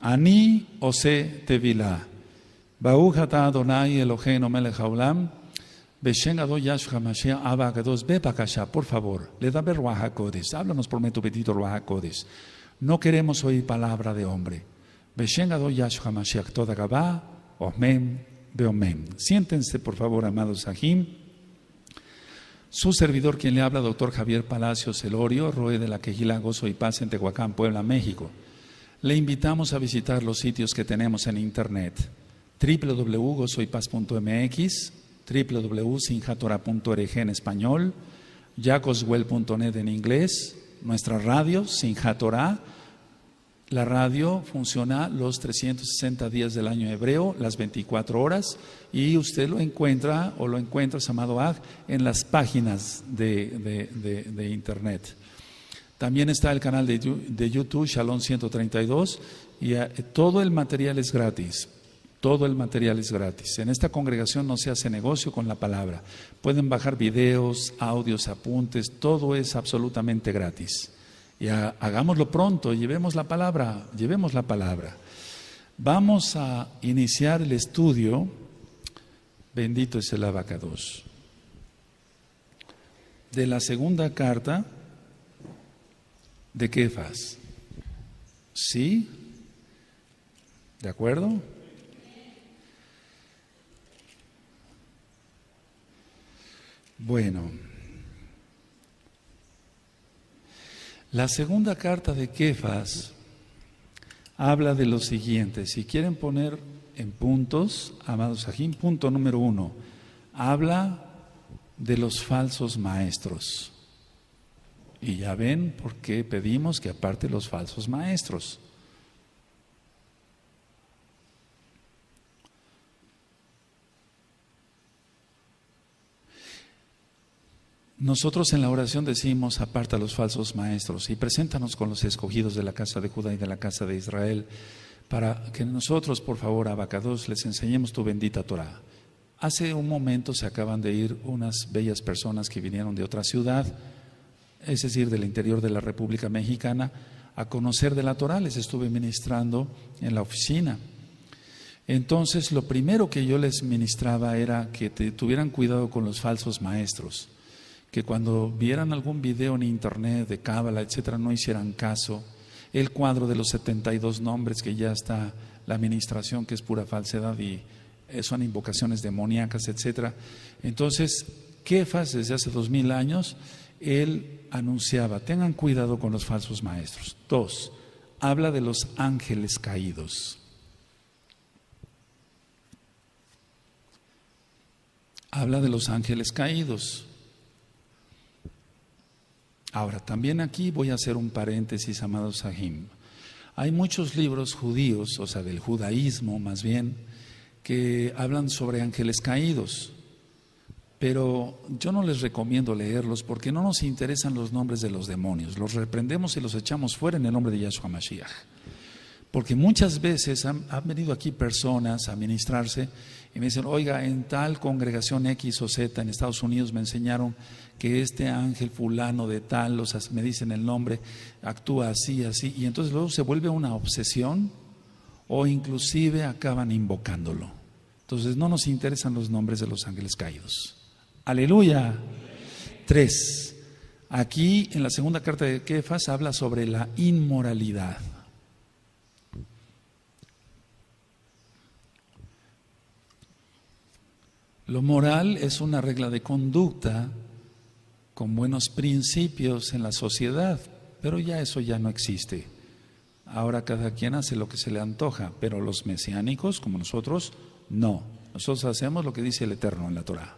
Ani ose tevila. Baruch ata Adonai Eloheinu melech haolam. Beshen Ado Yahshua Mashiach Abba Akadosh. Ve bakasha, por favor. Le da ver Ruach HaKodesh. Háblanos por medio bendito Ruach HaKodesh. No queremos oír palabra de hombre. Beshen Ado Yahshua Mashiach Toda Gabá. Omen beomen. Siéntense, por favor, amados Sahim. Su servidor, quien le habla, doctor Javier Palacios Elorio, Roe de la Quejila Gozo y Paz en Tehuacán, Puebla, México. Le invitamos a visitar los sitios que tenemos en internet: www.gozoypaz.mx, www.sinjatorah.org en español, jacoswell.net en inglés, nuestra radio, Sinjatorah. La radio funciona los 360 días del año hebreo, las 24 horas, y usted lo encuentra, amado Aj, en las páginas de internet. También está el canal de YouTube, Shalom 132, y todo el material es gratis. Todo el material es gratis. En esta congregación no se hace negocio con la palabra. Pueden bajar videos, audios, apuntes, todo es absolutamente gratis. Y hagámoslo pronto, llevemos la palabra. Vamos a iniciar el estudio, bendito es el Abacados, de la segunda carta de Kefas. ¿Sí? ¿De acuerdo? Bueno, la segunda carta de Kefas habla de lo siguiente. Si quieren poner en puntos, amados Sahim, punto número 1, habla de los falsos maestros. Y ya ven por qué pedimos que aparte los falsos maestros. Nosotros en la oración decimos: aparta a los falsos maestros y preséntanos con los escogidos de la casa de Judá y de la casa de Israel, para que nosotros, por favor, Abacados, les enseñemos tu bendita Torah. Hace un momento se acaban de ir unas bellas personas que vinieron de otra ciudad, es decir, del interior de la República Mexicana, a conocer de la Torah. Les estuve ministrando en la oficina. Entonces, lo primero que yo les ministraba era que tuvieran cuidado con los falsos maestros, que cuando vieran algún video en internet de cábala, etcétera, no hicieran caso. El cuadro de los 72 nombres, que ya está la administración, que es pura falsedad y son invocaciones demoníacas, etcétera. Entonces, Kefas, desde hace 2000 años, él anunciaba: tengan cuidado con los falsos maestros. 2, habla de los ángeles caídos. Habla de los ángeles caídos. Ahora, también aquí voy a hacer un paréntesis, amados Sahim. Hay muchos libros judíos, o sea, del judaísmo más bien, que hablan sobre ángeles caídos, pero yo no les recomiendo leerlos porque no nos interesan los nombres de los demonios. Los reprendemos y los echamos fuera en el nombre de Yahshua Mashiach. Porque muchas veces han venido aquí personas a ministrarse y me dicen: oiga, en tal congregación X o Z en Estados Unidos me enseñaron que este ángel fulano de tal, me dicen el nombre, actúa así, así, y entonces luego se vuelve una obsesión o inclusive acaban invocándolo. Entonces no nos interesan los nombres de los ángeles caídos. Aleluya. 3. Aquí en la segunda carta de Kefas habla sobre la inmoralidad. Lo moral es una regla de conducta con buenos principios en la sociedad, pero ya eso ya no existe. Ahora cada quien hace lo que se le antoja, pero los mesiánicos, como nosotros, no. Nosotros hacemos lo que dice el Eterno en la Torah.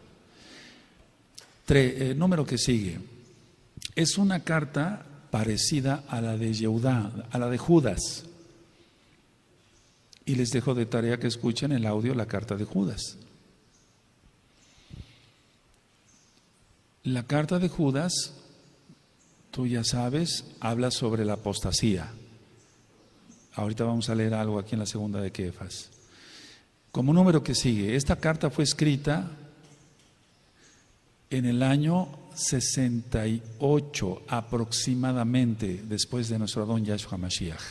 Número que sigue. Es una carta parecida a la de Yehudá, a la de Judas. Y les dejo de tarea que escuchen el audio, la carta de Judas. La carta de Judas, tú ya sabes, habla sobre la apostasía. Ahorita vamos a leer algo aquí en la segunda de Kefas. Como número que sigue, esta carta fue escrita en el año 68 aproximadamente después de nuestro Adón Yahshua Mashiach.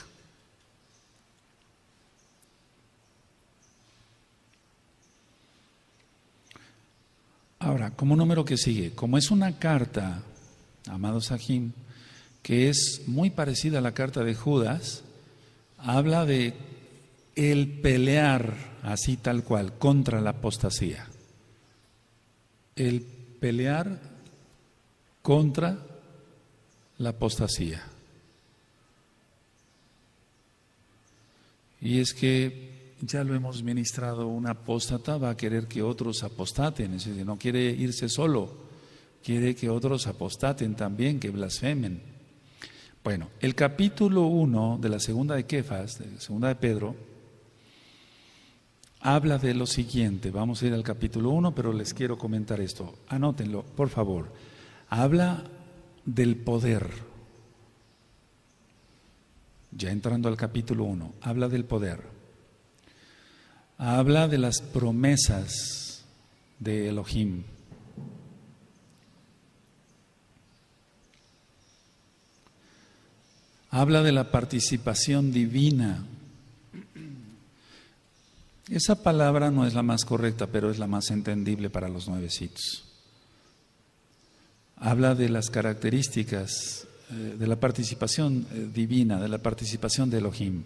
Ahora, como número que sigue, como es una carta, amados Sahim, que es muy parecida a la carta de Judas, habla de el pelear, así tal cual, contra la apostasía. El pelear contra la apostasía. Y es que ya lo hemos ministrado, un apóstata va a querer que otros apostaten, es decir, no quiere irse solo, quiere que otros apostaten también, que blasfemen. Bueno, el capítulo 1 de la segunda de Kefas, de la segunda de Pedro, habla de lo siguiente. Vamos a ir al capítulo 1, pero les quiero comentar esto. Anótenlo, por favor. Habla del poder. Ya entrando al capítulo 1, habla del poder. Habla de las promesas de Elohim. Habla de la participación divina. Esa palabra no es la más correcta, pero es la más entendible para los nuevecitos. Habla de las características de la participación divina, de la participación de Elohim.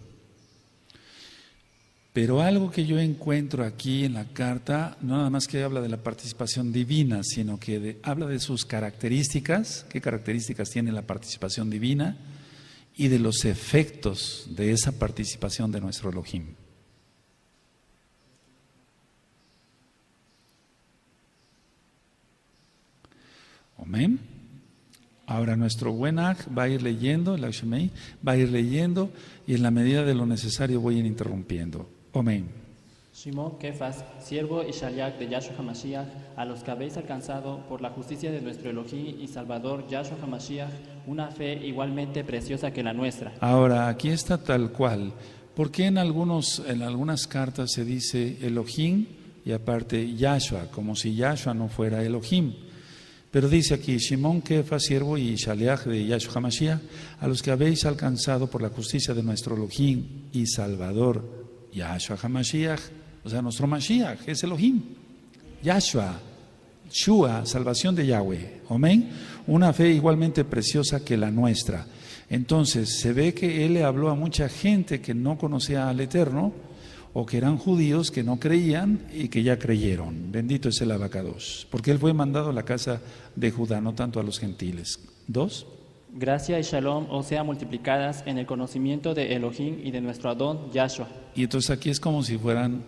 Pero algo que yo encuentro aquí en la carta, no nada más que habla de la participación divina, sino que habla de sus características, qué características tiene la participación divina, y de los efectos de esa participación de nuestro Elohim. Amén. Ahora nuestro buen Aj va a ir leyendo, el Ashemei va a ir leyendo, y en la medida de lo necesario voy a ir interrumpiendo. Amén. Shimon Kefas, siervo y Shaliach de Yahshua HaMashiach, a los que habéis alcanzado por la justicia de nuestro Elohim y Salvador Yahshua HaMashiach, una fe igualmente preciosa que la nuestra. Ahora, aquí está tal cual. ¿Por qué en algunas cartas se dice Elohim y aparte Yahshua, como si Yahshua no fuera Elohim? Pero dice aquí, Shimon Kefas, siervo y Shaliach de Yahshua HaMashiach, a los que habéis alcanzado por la justicia de nuestro Elohim y Salvador Yahshua HaMashiach, o sea, nuestro Mashiach es Elohim, Yahshua, Shua, salvación de Yahweh, amén, una fe igualmente preciosa que la nuestra. Entonces, se ve que él le habló a mucha gente que no conocía al Eterno, o que eran judíos que no creían y que ya creyeron. Bendito es el Abacados, porque él fue mandado a la casa de Judá, no tanto a los gentiles. 2. Gracia y shalom os sean multiplicadas en el conocimiento de Elohim y de nuestro Adón Yahshua. Y entonces aquí es como si fueran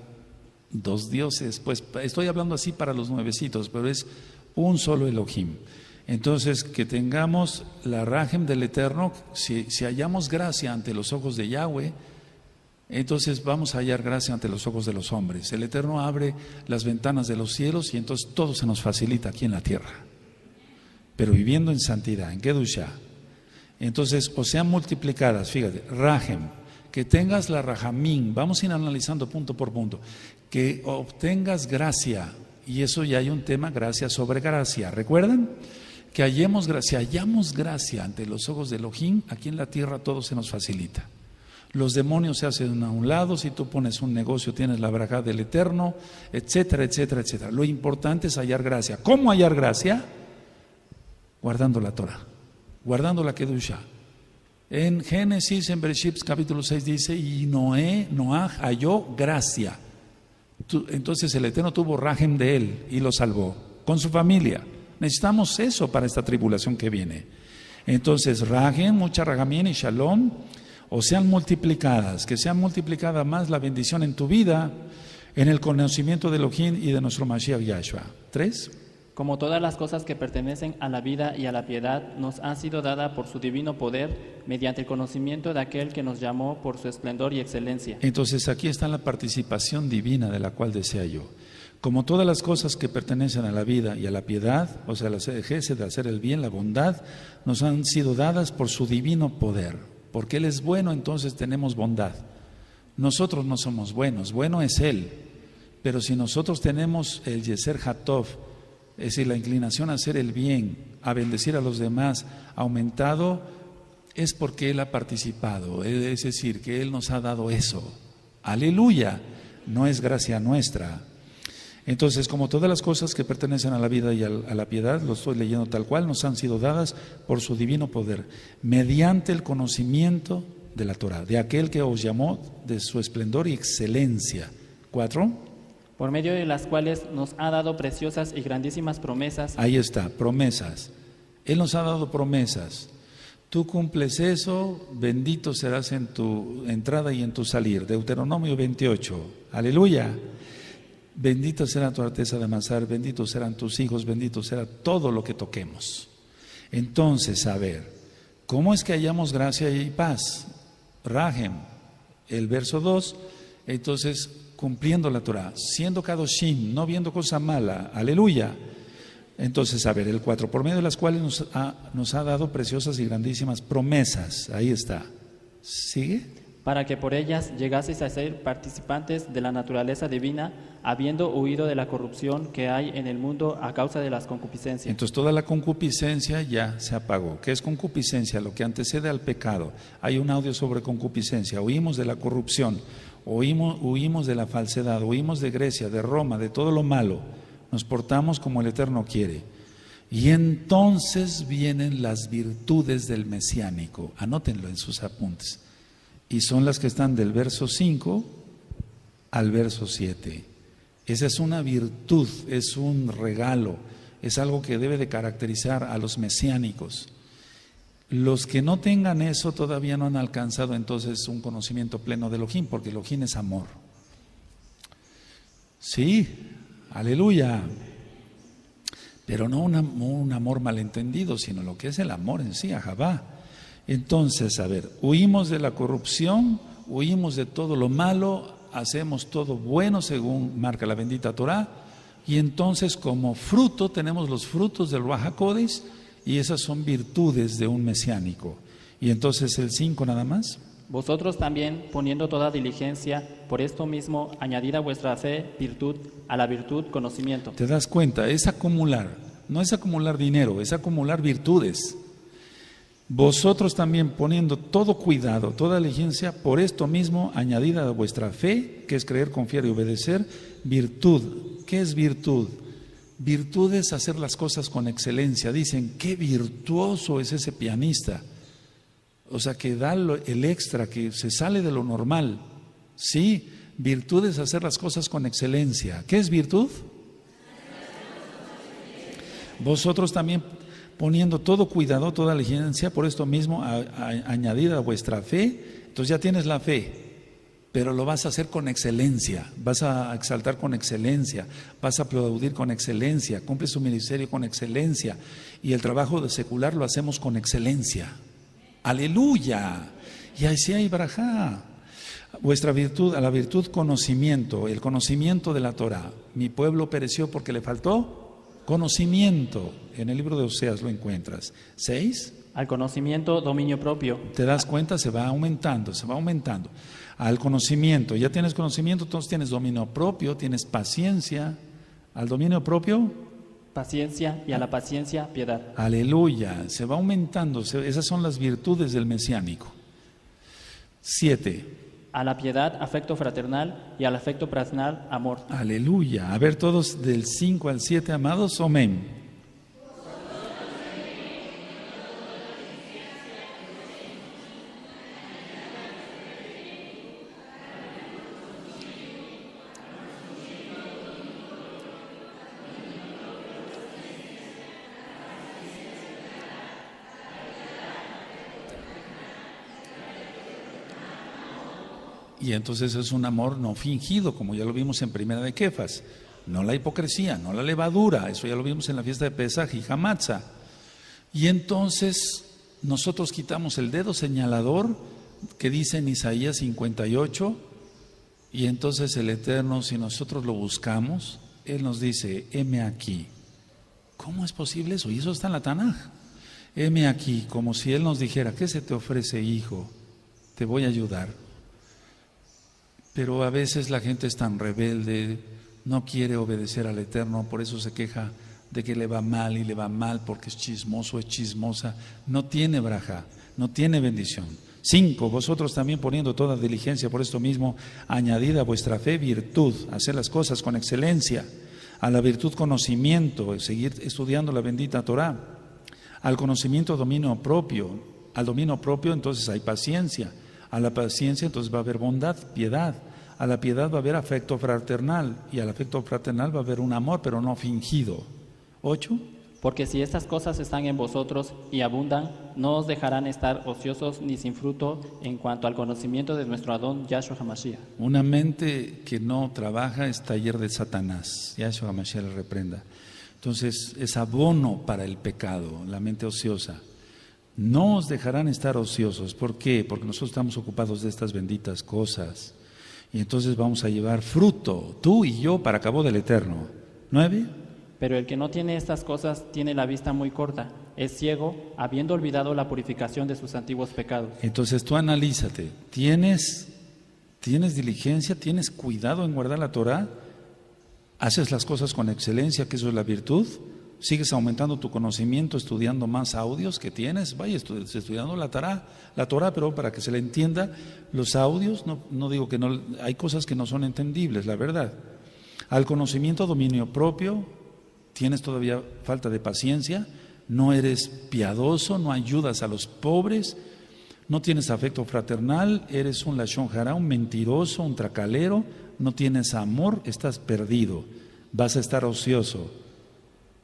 dos dioses, pues estoy hablando así para los nuevecitos, pero es un solo Elohim. Entonces, que tengamos la rajem del Eterno, si hallamos gracia ante los ojos de Yahweh, entonces vamos a hallar gracia ante los ojos de los hombres. El Eterno abre las ventanas de los cielos y entonces todo se nos facilita aquí en la tierra, pero viviendo en santidad, en Kedushá. Entonces, o sean multiplicadas, fíjate, rajem, que tengas la rajamín, vamos a ir analizando punto por punto, que obtengas gracia, y eso ya hay un tema, gracia sobre gracia. ¿Recuerdan? Que hallamos gracia ante los ojos de Elohim, aquí en la tierra todo se nos facilita. Los demonios se hacen a un lado, si tú pones un negocio tienes la braja del Eterno, etcétera, etcétera, etcétera. Lo importante es hallar gracia. ¿Cómo hallar gracia? Guardando la Torah, guardando la Kedusha. En Génesis, en Bereshit capítulo 6 dice, y Noaj halló gracia. Entonces el Eterno tuvo rajem de él y lo salvó, con su familia. Necesitamos eso para esta tribulación que viene. Entonces, rajem, mucha ragamien y shalom, o sean multiplicadas, que sean multiplicada más la bendición en tu vida, en el conocimiento de Elohim y de nuestro Mashiach Yahshua. 3. Como todas las cosas que pertenecen a la vida y a la piedad nos han sido dadas por su divino poder, mediante el conocimiento de aquel que nos llamó por su esplendor y excelencia. Entonces aquí está la participación divina de la cual decía yo. Como todas las cosas que pertenecen a la vida y a la piedad, o sea, la gesed de hacer el bien, la bondad, nos han sido dadas por su divino poder. Porque Él es bueno, entonces tenemos bondad. Nosotros no somos buenos, bueno es Él. Pero si nosotros tenemos el Yeser Hatov, es decir, la inclinación a hacer el bien, a bendecir a los demás, aumentado, es porque Él ha participado, es decir, que Él nos ha dado eso. Aleluya, no es gracia nuestra. Entonces, como todas las cosas que pertenecen a la vida y a la piedad, lo estoy leyendo tal cual, nos han sido dadas por su divino poder, mediante el conocimiento de la Torah, de aquel que os llamó de su esplendor y excelencia. 4. Por medio de las cuales nos ha dado preciosas y grandísimas promesas. Ahí está, promesas. Él nos ha dado promesas. Tú cumples eso, bendito serás en tu entrada y en tu salir. Deuteronomio 28. Aleluya. Bendito será tu arteza de amasar, benditos serán tus hijos, bendito será todo lo que toquemos. Entonces, a ver, ¿cómo es que hallamos gracia y paz? Rahem, el verso 2, entonces cumpliendo la Torah, siendo kadoshim, no viendo cosa mala, aleluya. Entonces, a ver, el 4, por medio de las cuales nos ha dado preciosas y grandísimas promesas, ahí está. ¿Sigue? Para que por ellas llegaseis a ser participantes de la naturaleza divina, habiendo huido de la corrupción que hay en el mundo a causa de las concupiscencias. Entonces toda la concupiscencia ya se apagó. ¿Qué es concupiscencia? Lo que antecede al pecado. Hay un audio sobre concupiscencia. Huimos de la corrupción, huimos de la falsedad, huimos de Grecia, de Roma, de todo lo malo. Nos portamos como el Eterno quiere. Y entonces vienen las virtudes del mesiánico. Anótenlo en sus apuntes. Y son las que están del verso 5 al verso 7. Esa es una virtud, es un regalo, es algo que debe de caracterizar a los mesiánicos. Los que no tengan eso todavía no han alcanzado entonces un conocimiento pleno de Elohim, porque Elohim es amor. Sí, aleluya. Pero no un amor malentendido, sino lo que es el amor en sí, Ahabá. Entonces, a ver, huimos de la corrupción, huimos de todo lo malo, hacemos todo bueno según marca la bendita Torah, y entonces como fruto tenemos los frutos del Ruach HaKodesh, y esas son virtudes de un mesiánico. Y entonces el 5 nada más. Vosotros también, poniendo toda diligencia, por esto mismo, añadid a vuestra fe virtud, a la virtud conocimiento. ¿Te das cuenta? Es acumular, no es acumular dinero, es acumular virtudes. Vosotros también poniendo todo cuidado, toda diligencia, por esto mismo añadida a vuestra fe, que es creer, confiar y obedecer, virtud. ¿Qué es virtud? Virtud es hacer las cosas con excelencia. Dicen, qué virtuoso es ese pianista. O sea, que da el extra, que se sale de lo normal. Sí, virtud es hacer las cosas con excelencia. ¿Qué es virtud? Vosotros también poniendo todo cuidado, toda diligencia, por esto mismo añadida a vuestra fe. Entonces ya tienes la fe, pero lo vas a hacer con excelencia, vas a exaltar con excelencia, vas a aplaudir con excelencia, cumple su ministerio con excelencia, y el trabajo de secular lo hacemos con excelencia. ¡Aleluya! Y así hay brajá. Vuestra virtud, a la virtud conocimiento, el conocimiento de la Torah. Mi pueblo pereció porque le faltó conocimiento. En el libro de Oseas lo encuentras. 6. Al conocimiento, dominio propio. ¿Te das cuenta? Se va aumentando, se va aumentando. Al conocimiento, ya tienes conocimiento, entonces tienes dominio propio, tienes paciencia. Al dominio propio, paciencia, y a la paciencia, piedad. Aleluya, se va aumentando. Esas son las virtudes del mesiánico. 7. A la piedad, afecto fraternal, y al afecto fraternal, amor. Aleluya. A ver todos del 5 al 7, amados, amén. Y entonces es un amor no fingido, como ya lo vimos en Primera de Kefas. No la hipocresía, no la levadura, eso ya lo vimos en la fiesta de Pesaj y Hamatza. Y entonces nosotros quitamos el dedo señalador que dice en Isaías 58, y entonces el Eterno, si nosotros lo buscamos, Él nos dice, heme aquí. ¿Cómo es posible eso? Y eso está en la Tanaj. Heme aquí, como si Él nos dijera, ¿qué se te ofrece, hijo? Te voy a ayudar. Pero a veces la gente es tan rebelde, no quiere obedecer al Eterno, por eso se queja de que le va mal y le va mal porque es chismoso, es chismosa. No tiene braja, no tiene bendición. 5. Vosotros también poniendo toda diligencia por esto mismo, añadida a vuestra fe virtud, hacer las cosas con excelencia, a la virtud conocimiento, seguir estudiando la bendita Torah, al conocimiento dominio propio, al dominio propio entonces hay paciencia, a la paciencia entonces va a haber bondad, piedad, a la piedad va a haber afecto fraternal y al afecto fraternal va a haber un amor pero no fingido. 8. Porque si estas cosas están en vosotros y abundan, no os dejarán estar ociosos ni sin fruto en cuanto al conocimiento de nuestro Adón Yahshua HaMashiach. Una mente que no trabaja es taller de Satanás. Yahshua HaMashiach le reprenda. Entonces es abono para el pecado, la mente ociosa. No os dejarán estar ociosos. ¿Por qué? Porque nosotros estamos ocupados de estas benditas cosas. Y entonces vamos a llevar fruto, tú y yo, para cabo del Eterno. 9. Pero el que no tiene estas cosas tiene la vista muy corta, es ciego, habiendo olvidado la purificación de sus antiguos pecados. Entonces tú analízate, ¿tienes diligencia, tienes cuidado en guardar la Torah? ¿Haces las cosas con excelencia, que eso es la virtud? ¿Sigues aumentando tu conocimiento, estudiando más audios que tienes? Vaya estudiando la Torah, pero para que se le entienda, los audios, no digo que no, hay cosas que no son entendibles, la verdad. Al conocimiento, dominio propio. Tienes todavía falta de paciencia, no eres piadoso, no ayudas a los pobres, no tienes afecto fraternal, eres un lashon hara, un mentiroso, un tracalero, no tienes amor, estás perdido, vas a estar ocioso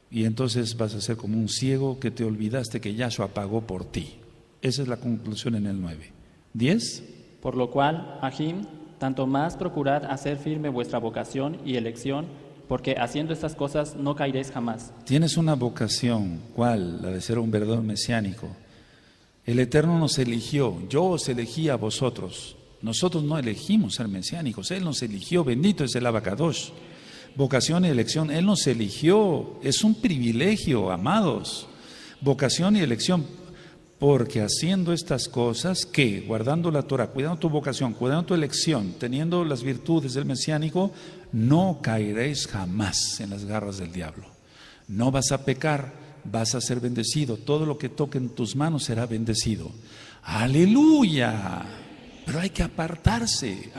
y entonces vas a ser como un ciego que te olvidaste que Yahshua pagó por ti. Esa es la conclusión en el 9. 10. Por lo cual, Ajim, tanto más procurad hacer firme vuestra vocación y elección, porque haciendo estas cosas no caeréis jamás. Tienes una vocación, ¿cuál? La de ser un verdadero mesiánico. El Eterno nos eligió, yo os elegí a vosotros. Nosotros no elegimos ser mesiánicos, Él nos eligió, bendito es el Abacadosh. Vocación y elección, Él nos eligió, es un privilegio, amados. Vocación y elección, porque haciendo estas cosas, ¿qué? Guardando la Torah, cuidando tu vocación, cuidando tu elección, teniendo las virtudes del mesiánico, no caeréis jamás en las garras del diablo. No vas a pecar, vas a ser bendecido. Todo lo que toque en tus manos será bendecido. ¡Aleluya! Pero hay que apartarse.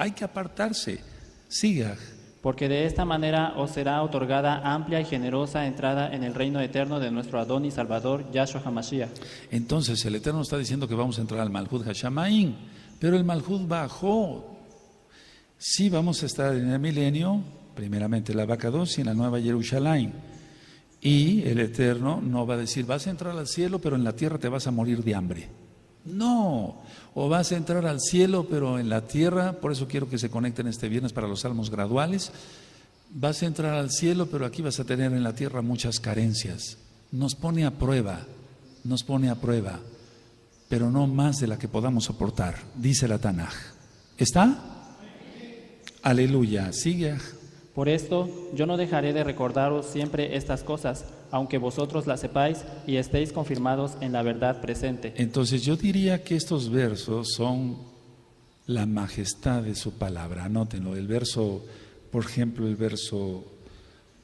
Siga. Porque de esta manera os será otorgada amplia y generosa entrada en el reino eterno de nuestro Adón y Salvador, Yahshua HaMashiach. Entonces el Eterno está diciendo que vamos a entrar al Malhut Hashamaim, pero el Malhut bajó. Sí, vamos a estar en el milenio, primeramente la Abacadosh y en la Nueva Jerusalén. Y el Eterno no va a decir, vas a entrar al cielo, pero en la tierra te vas a morir de hambre. No, o vas a entrar al cielo, pero en la tierra, por eso quiero que se conecten este viernes para los salmos graduales, vas a entrar al cielo, pero aquí vas a tener en la tierra muchas carencias. Nos pone a prueba, pero no más de la que podamos soportar, dice la Tanaj. ¿Está? Aleluya, sigue. Por esto yo no dejaré de recordaros siempre estas cosas, aunque vosotros las sepáis y estéis confirmados en la verdad presente. Entonces yo diría que estos versos son la majestad de su palabra. Anótenlo, el verso, por ejemplo, el verso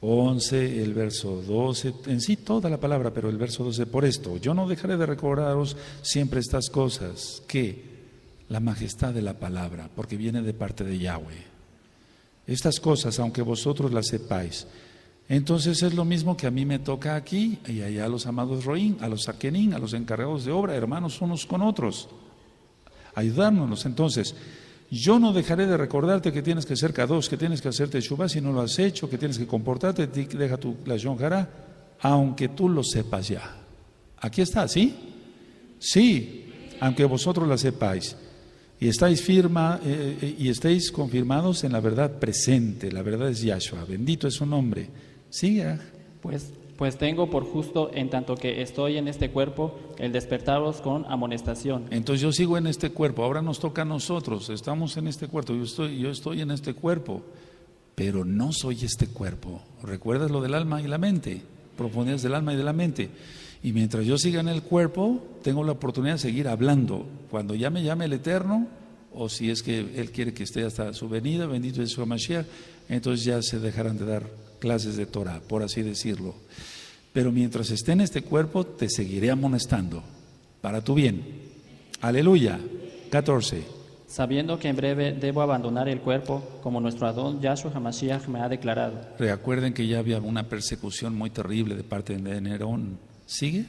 11, el verso 12, en sí toda la palabra, pero el verso 12, por esto, yo no dejaré de recordaros siempre estas cosas, que la majestad de la palabra, porque viene de parte de Yahweh. Estas cosas, aunque vosotros las sepáis. Entonces es lo mismo que a mí me toca aquí y allá a los amados Roín, a los Sakenín, a los encargados de obra, hermanos unos con otros, ayudárnoslos. Entonces, yo no dejaré de recordarte que tienes que ser Kadosh, que tienes que hacerte Shuvah si no lo has hecho, que tienes que comportarte, deja tu lashon hara, aunque tú lo sepas ya. Aquí está, ¿sí? Sí, aunque vosotros la sepáis. Y estáis confirmados en la verdad presente. La verdad es Yahshua, bendito es su nombre. Siga. Pues tengo por justo, en tanto que estoy en este cuerpo, el despertaros con amonestación. Entonces yo sigo en este cuerpo, ahora nos toca a nosotros, estamos en este cuerpo, yo estoy en este cuerpo, pero no soy este cuerpo. ¿Recuerdas lo del alma y la mente? Profundidades del alma y de la mente. Y mientras yo siga en el cuerpo, tengo la oportunidad de seguir hablando. Cuando ya me llame el Eterno, o si es que Él quiere que esté hasta su venida, bendito es su Mashiach, entonces ya se dejarán de dar clases de Torah, por así decirlo. Pero mientras esté en este cuerpo, te seguiré amonestando, para tu bien. Aleluya. 14. Sabiendo que en breve debo abandonar el cuerpo, como nuestro Adón Yahshua HaMashiach me ha declarado. Recuerden que ya había una persecución muy terrible de parte de Nerón. ¿Sigue?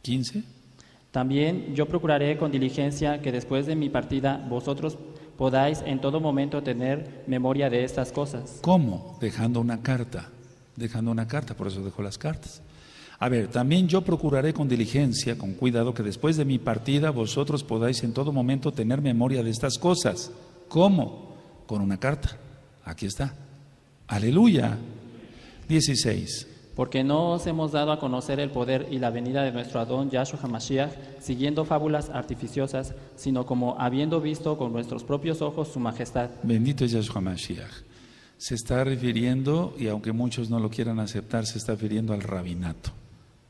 15. También yo procuraré con diligencia que después de mi partida vosotros podáis en todo momento tener memoria de estas cosas. ¿Cómo? Dejando una carta, por eso dejó las cartas. A ver, también yo procuraré con diligencia, con cuidado, que después de mi partida vosotros podáis en todo momento tener memoria de estas cosas. ¿Cómo? Con una carta. Aquí está. Aleluya. 16. Porque no os hemos dado a conocer el poder y la venida de nuestro Adón Yahshua HaMashiach, siguiendo fábulas artificiosas, sino como habiendo visto con nuestros propios ojos su majestad. Bendito es Yahshua HaMashiach. Se está refiriendo, y aunque muchos no lo quieran aceptar, se está refiriendo al rabinato.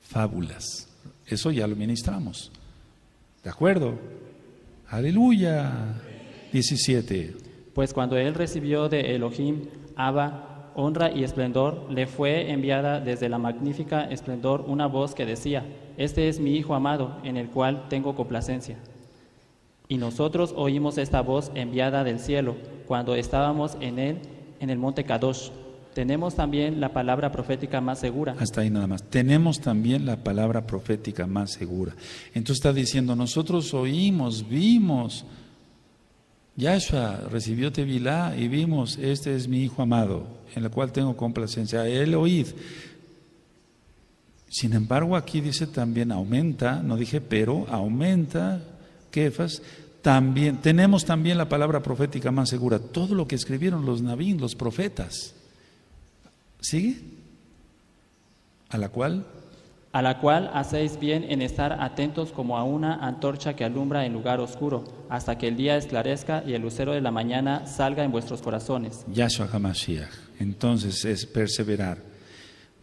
Fábulas. Eso ya lo ministramos. ¿De acuerdo? Aleluya. 17. Pues cuando él recibió de Elohim, Abba, honra y esplendor, le fue enviada desde la magnífica esplendor una voz que decía: Este es mi Hijo amado, en el cual tengo complacencia. Y nosotros oímos esta voz enviada del cielo, cuando estábamos en el monte Kadosh. Tenemos también la palabra profética más segura. Hasta ahí nada más. Tenemos también la palabra profética más segura. Entonces está diciendo, nosotros oímos, vimos. Yahshua recibió Tevilá y vimos, este es mi Hijo amado, en el cual tengo complacencia. A él oíd. Sin embargo, aquí dice también aumenta, no dije pero, aumenta, Kefas. También, tenemos también la palabra profética más segura. Todo lo que escribieron los Nabín, los profetas. ¿Sigue? ¿A la cual? A la cual hacéis bien en estar atentos como a una antorcha que alumbra en lugar oscuro, hasta que el día esclarezca y el lucero de la mañana salga en vuestros corazones. Yahshua HaMashiach. Entonces es perseverar.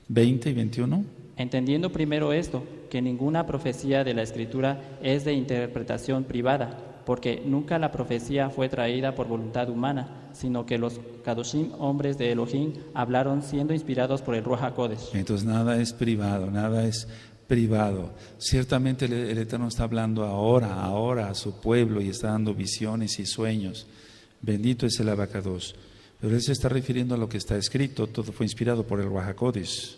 20 y 21. Entendiendo primero esto, que ninguna profecía de la Escritura es de interpretación privada, porque nunca la profecía fue traída por voluntad humana, sino que los Kadoshim, hombres de Elohim, hablaron siendo inspirados por el Ruach HaKodesh. Entonces nada es privado, nada es privado. Ciertamente el Eterno está hablando ahora a su pueblo y está dando visiones y sueños. Bendito es el Abacados. Pero él se está refiriendo a lo que está escrito, todo fue inspirado por el Ruach HaKodesh.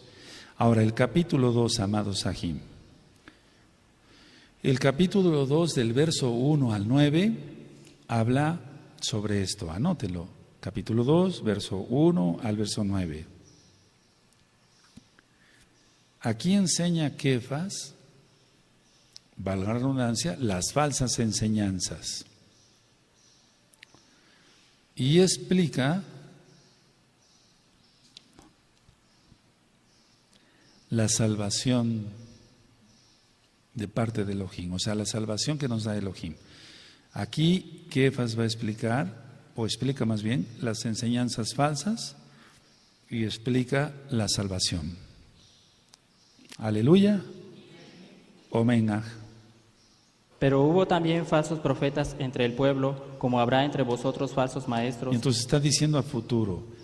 Ahora, el capítulo 2, amados Sahim. El capítulo 2 del verso 1 al 9 habla sobre esto, anótelo. Capítulo 2, verso 1 al verso 9. Aquí enseña Kefas, valga la redundancia, las falsas enseñanzas. Y explica la salvación de parte de Elohim, o sea, la salvación que nos da Elohim. Aquí Kefas va a explicar, o explica más bien, las enseñanzas falsas y explica la salvación. Aleluya. Omenaj. Pero hubo también falsos profetas entre el pueblo, como habrá entre vosotros falsos maestros. Entonces está diciendo a futuro.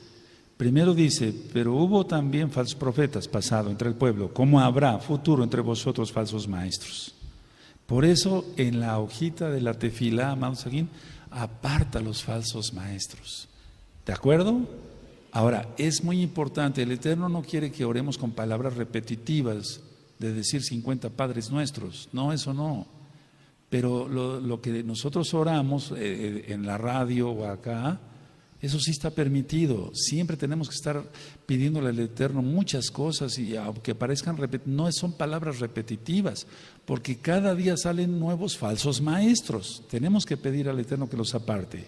Primero dice, pero hubo también falsos profetas, pasado, entre el pueblo, como habrá futuro entre vosotros falsos maestros. Por eso en la hojita de la tefilá, amados aquí, aparta los falsos maestros. ¿De acuerdo? Ahora, es muy importante, el Eterno no quiere que oremos con palabras repetitivas de decir 50 Padres Nuestros. No, eso no. Pero lo que nosotros oramos en la radio o acá, eso sí está permitido. Siempre tenemos que estar pidiéndole al Eterno muchas cosas y aunque parezcan no son palabras repetitivas, porque cada día salen nuevos falsos maestros. Tenemos que pedir al Eterno que los aparte.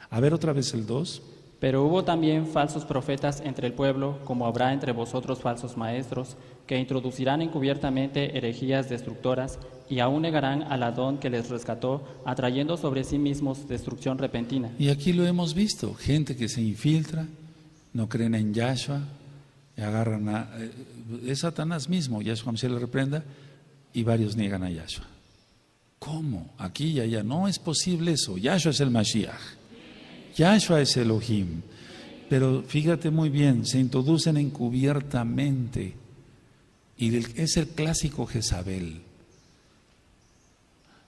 A ver otra vez el 2. Pero hubo también falsos profetas entre el pueblo, como habrá entre vosotros falsos maestros, que introducirán encubiertamente herejías destructoras y aún negarán al Adón que les rescató, atrayendo sobre sí mismos destrucción repentina. Y aquí lo hemos visto, gente que se infiltra, no creen en Yahshua, y agarran es Satanás mismo, Yahshua se le reprenda, y varios niegan a Yahshua. ¿Cómo? Aquí y allá, no es posible eso. Yahshua es el Mashiach. Yahshua es Elohim, pero fíjate muy bien, se introducen encubiertamente y es el clásico Jezabel.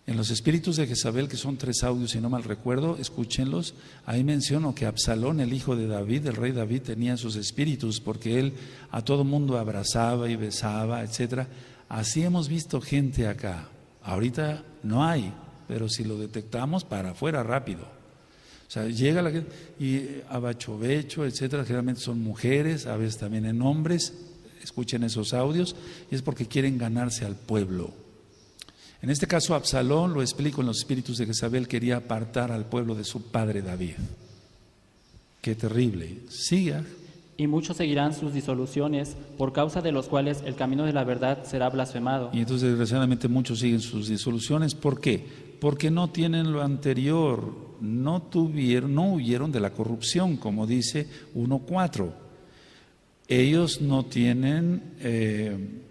En los espíritus de Jezabel, que son 3 audios, si no mal recuerdo, escúchenlos. Ahí menciono que Absalón, el hijo de David, el rey David, tenía sus espíritus porque él a todo mundo abrazaba y besaba, etcétera. Así hemos visto gente acá. Ahorita no hay, pero si lo detectamos, para afuera rápido. O sea, llega la gente y abachovecho, etcétera. Generalmente son mujeres, a veces también en hombres. Escuchen esos audios y es porque quieren ganarse al pueblo. En este caso, Absalón, lo explico en los espíritus de Jezabel, quería apartar al pueblo de su padre David. Qué terrible. Siga. Y muchos seguirán sus disoluciones, por causa de los cuales el camino de la verdad será blasfemado. Y entonces, desgraciadamente, muchos siguen sus disoluciones. ¿Por qué? Porque no tienen lo anterior, no huyeron de la corrupción, como dice 1:4. Ellos no tienen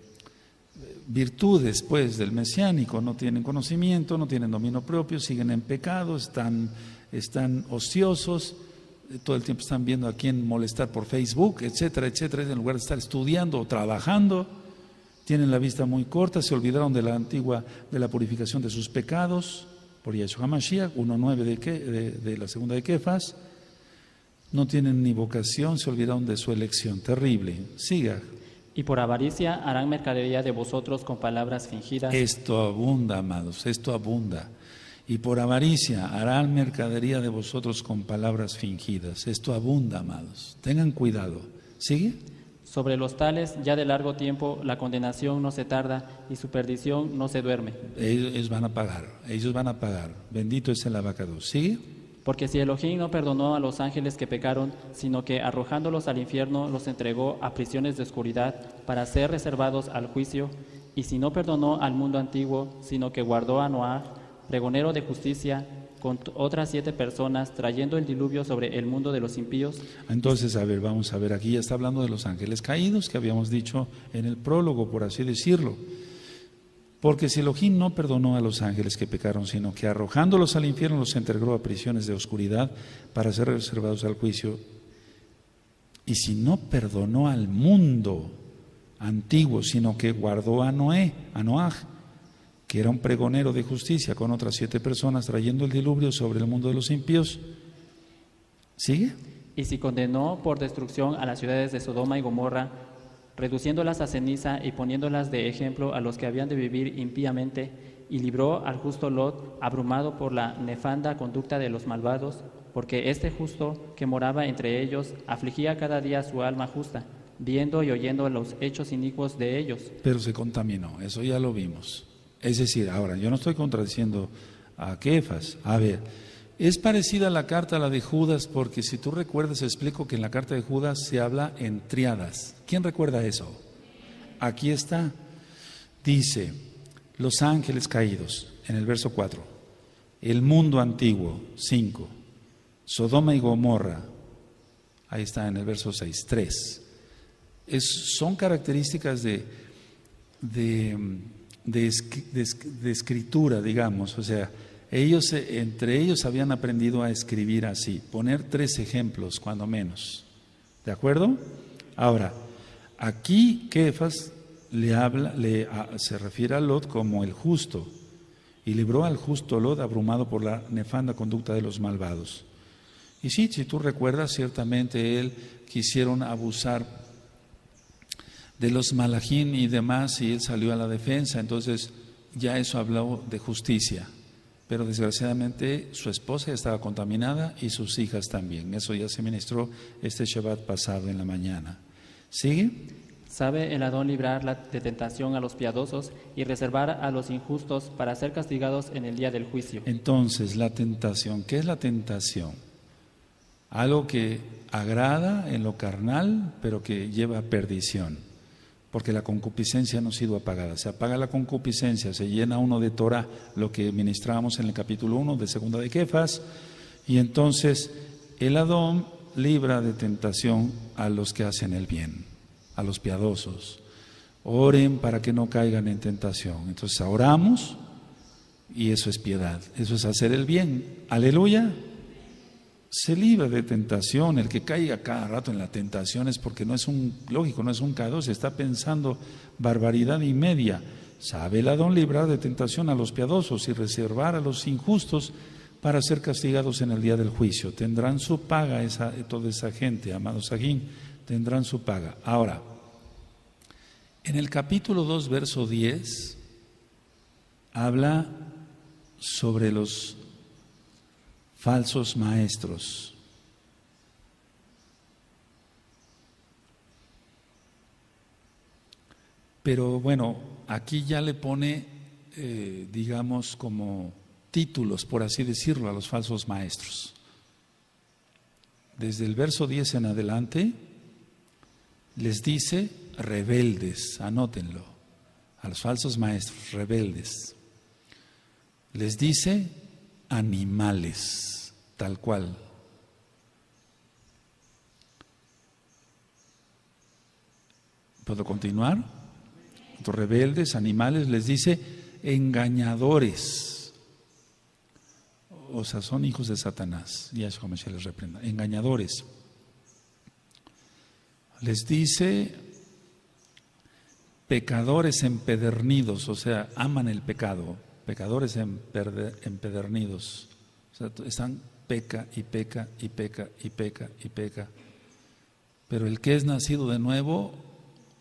virtudes pues del mesiánico, no tienen conocimiento, no tienen dominio propio, siguen en pecado, están ociosos, todo el tiempo están viendo a quién molestar por Facebook, etcétera, etcétera, en lugar de estar estudiando o trabajando. Tienen la vista muy corta, se olvidaron de la purificación de sus pecados por Yahshua HaMashiach, 1:9 de la segunda de Kefas. No tienen ni vocación, se olvidaron de su elección. Terrible. Siga. Y por avaricia harán mercadería de vosotros con palabras fingidas. Esto abunda, amados, esto abunda. Y por avaricia harán mercadería de vosotros con palabras fingidas. Esto abunda, amados. Tengan cuidado. ¿Sigue? Sobre los tales, ya de largo tiempo, la condenación no se tarda y su perdición no se duerme. Ellos van a pagar. Bendito es el abacados. ¿Sigue? Porque si Elohim no perdonó a los ángeles que pecaron, sino que arrojándolos al infierno los entregó a prisiones de oscuridad para ser reservados al juicio, y si no perdonó al mundo antiguo, sino que guardó a Noah, pregonero de justicia, con otras 7 personas, trayendo el diluvio sobre el mundo de los impíos. Entonces, a ver, vamos a ver, aquí ya está hablando de los ángeles caídos que habíamos dicho en el prólogo, por así decirlo. Porque si Elohim no perdonó a los ángeles que pecaron, sino que arrojándolos al infierno los entregó a prisiones de oscuridad para ser reservados al juicio, y si no perdonó al mundo antiguo, sino que guardó a Noah, que era un pregonero de justicia con otras 7 personas, trayendo el diluvio sobre el mundo de los impíos. ¿Sigue? Y si condenó por destrucción a las ciudades de Sodoma y Gomorra, reduciéndolas a ceniza y poniéndolas de ejemplo a los que habían de vivir impíamente, y libró al justo Lot, abrumado por la nefanda conducta de los malvados, porque este justo que moraba entre ellos afligía cada día su alma justa, viendo y oyendo los hechos inicuos de ellos. Pero se contaminó, eso ya lo vimos. Es decir, ahora, yo no estoy contradiciendo a Kefas. A ver, es parecida la carta a la de Judas, porque si tú recuerdas, explico que en la carta de Judas se habla en triadas. ¿Quién recuerda eso? Aquí está. Dice, los ángeles caídos, en el verso 4. El mundo antiguo, 5. Sodoma y Gomorra, ahí está en el verso 6, 3. Son características de escritura, digamos, o sea, entre ellos habían aprendido a escribir así, poner 3 ejemplos cuando menos, ¿de acuerdo? Ahora, aquí Kefas se refiere a Lot como el justo, y libró al justo Lot abrumado por la nefanda conducta de los malvados. Y sí, si tú recuerdas, ciertamente él quisieron abusar de los malajim y demás, y él salió a la defensa, entonces ya eso habló de justicia. Pero desgraciadamente su esposa estaba contaminada y sus hijas también. Eso ya se ministró este Shabbat pasado en la mañana. ¿Sigue? ¿Sabe el Adón librar de tentación a los piadosos y reservar a los injustos para ser castigados en el día del juicio? Entonces, la tentación, ¿qué es la tentación? Algo que agrada en lo carnal, pero que lleva a perdición. Porque la concupiscencia no ha sido apagada. Se apaga la concupiscencia, se llena uno de Torah, lo que ministrábamos en el capítulo 1 de segunda de Kefas, y entonces el Adón libra de tentación a los que hacen el bien, a los piadosos. Oren para que no caigan en tentación. Entonces oramos y eso es piedad, eso es hacer el bien. Aleluya. Se libra de tentación. El que caiga cada rato en la tentación es porque no es un K2, está pensando barbaridad y media. Sabe el Adón librar de tentación a los piadosos y reservar a los injustos para ser castigados en el día del juicio. Tendrán su paga toda esa gente, amados Sagín, tendrán su paga. Ahora, en el capítulo 2, verso 10, habla sobre los falsos maestros. Pero bueno, aquí ya le pone, digamos, como títulos, por así decirlo, a los falsos maestros. Desde el verso 10 en adelante, les dice rebeldes, anótenlo, a los falsos maestros, rebeldes. Les dice animales, tal cual. ¿Puedo continuar? Los rebeldes, animales, les dice engañadores. O sea, son hijos de Satanás. Y eso como se les reprenda. Engañadores. Les dice pecadores empedernidos, o sea, aman el pecado. Pecadores empedernidos. O sea, están peca y peca y peca y peca y peca. Pero el que es nacido de nuevo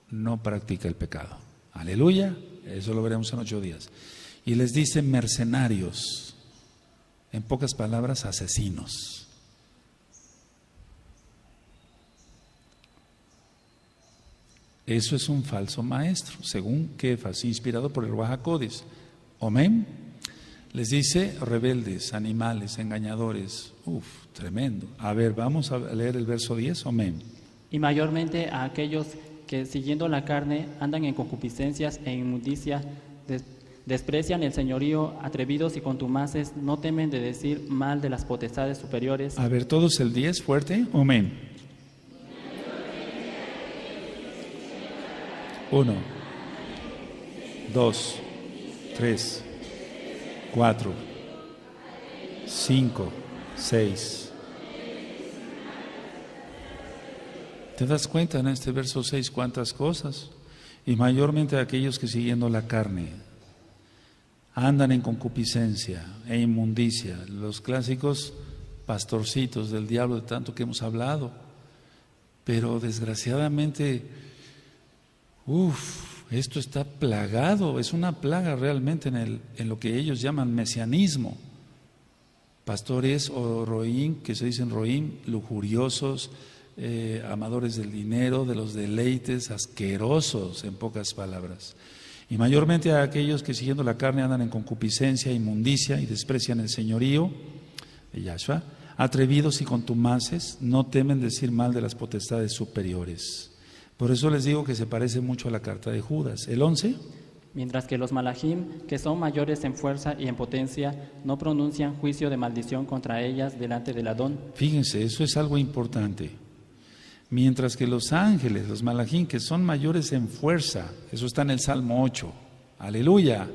no practica el pecado. Aleluya, eso lo veremos en 8 días. Y les dice mercenarios, en pocas palabras, asesinos. Eso es un falso maestro, según Kefas, inspirado por el Ruach HaKodesh. Amén. Les dice rebeldes, animales, engañadores. Tremendo. A ver, vamos a leer el verso 10. Amén. Y mayormente a aquellos que siguiendo la carne andan en concupiscencias e inmundicia, desprecian el señorío, atrevidos y contumaces, no temen de decir mal de las potestades superiores. A ver, todos el 10, fuerte. Amén. 1, 2, 3, 4, 5, 6. ¿Te das cuenta en este verso 6 cuántas cosas? Y mayormente aquellos que siguiendo la carne andan en concupiscencia e inmundicia, los clásicos pastorcitos del diablo de tanto que hemos hablado. Pero desgraciadamente, esto está plagado, es una plaga realmente en lo que ellos llaman mesianismo. Pastores o roín, que se dicen roín, lujuriosos, amadores del dinero, de los deleites, asquerosos, en pocas palabras. Y mayormente a aquellos que siguiendo la carne andan en concupiscencia, inmundicia y desprecian el señorío de Yahshua, atrevidos y contumaces, no temen decir mal de las potestades superiores. Por eso les digo que se parece mucho a la carta de Judas. El 11. Mientras que los malajim, que son mayores en fuerza y en potencia, no pronuncian juicio de maldición contra ellas delante del Adón. Fíjense, eso es algo importante. Mientras que los ángeles, los malajim, que son mayores en fuerza, eso está en el Salmo 8, aleluya,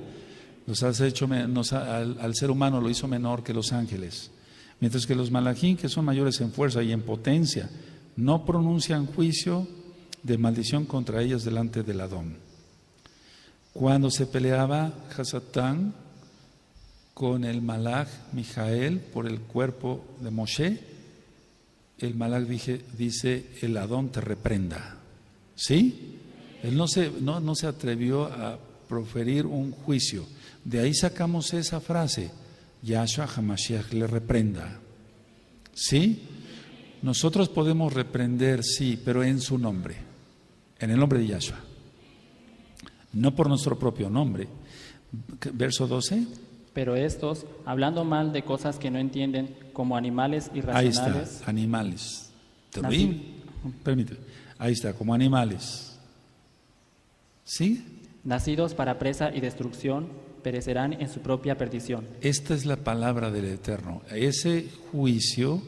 al ser humano lo hizo menor que los ángeles. Mientras que los malajim, que son mayores en fuerza y en potencia, no pronuncian juicio de maldición contra ellas delante del Adón. Cuando se peleaba Hasatán con el malaj Mijael por el cuerpo de Moshe, el malaj dice, el Adón te reprenda. ¿Sí? Él no se atrevió a proferir un juicio. De ahí sacamos esa frase, Yahshua HaMashiach le reprenda. ¿Sí? Nosotros podemos reprender, sí, pero en su nombre, en el nombre de Yahshua. No por nuestro propio nombre. Verso 12. Pero estos, hablando mal de cosas que no entienden, como animales irracionales. Ahí está, animales. Terrible. Permíteme. Ahí está, como animales. ¿Sí? Nacidos para presa y destrucción, perecerán en su propia perdición. Esta es la palabra del Eterno. Ese juicio,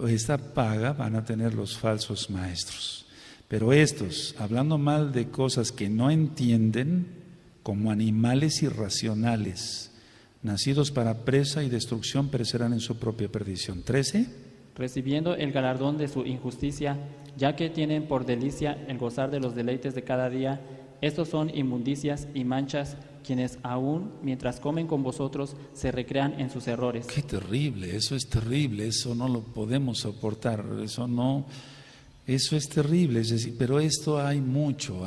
esta paga van a tener los falsos maestros. Pero estos, hablando mal de cosas que no entienden, como animales irracionales, nacidos para presa y destrucción, perecerán en su propia perdición. 13. Recibiendo el galardón de su injusticia, ya que tienen por delicia el gozar de los deleites de cada día, Estos son inmundicias y manchas, quienes aún mientras comen con vosotros se recrean en sus errores. Qué terrible, eso es terrible, eso no lo podemos soportar, eso es terrible, es decir, pero esto hay mucho.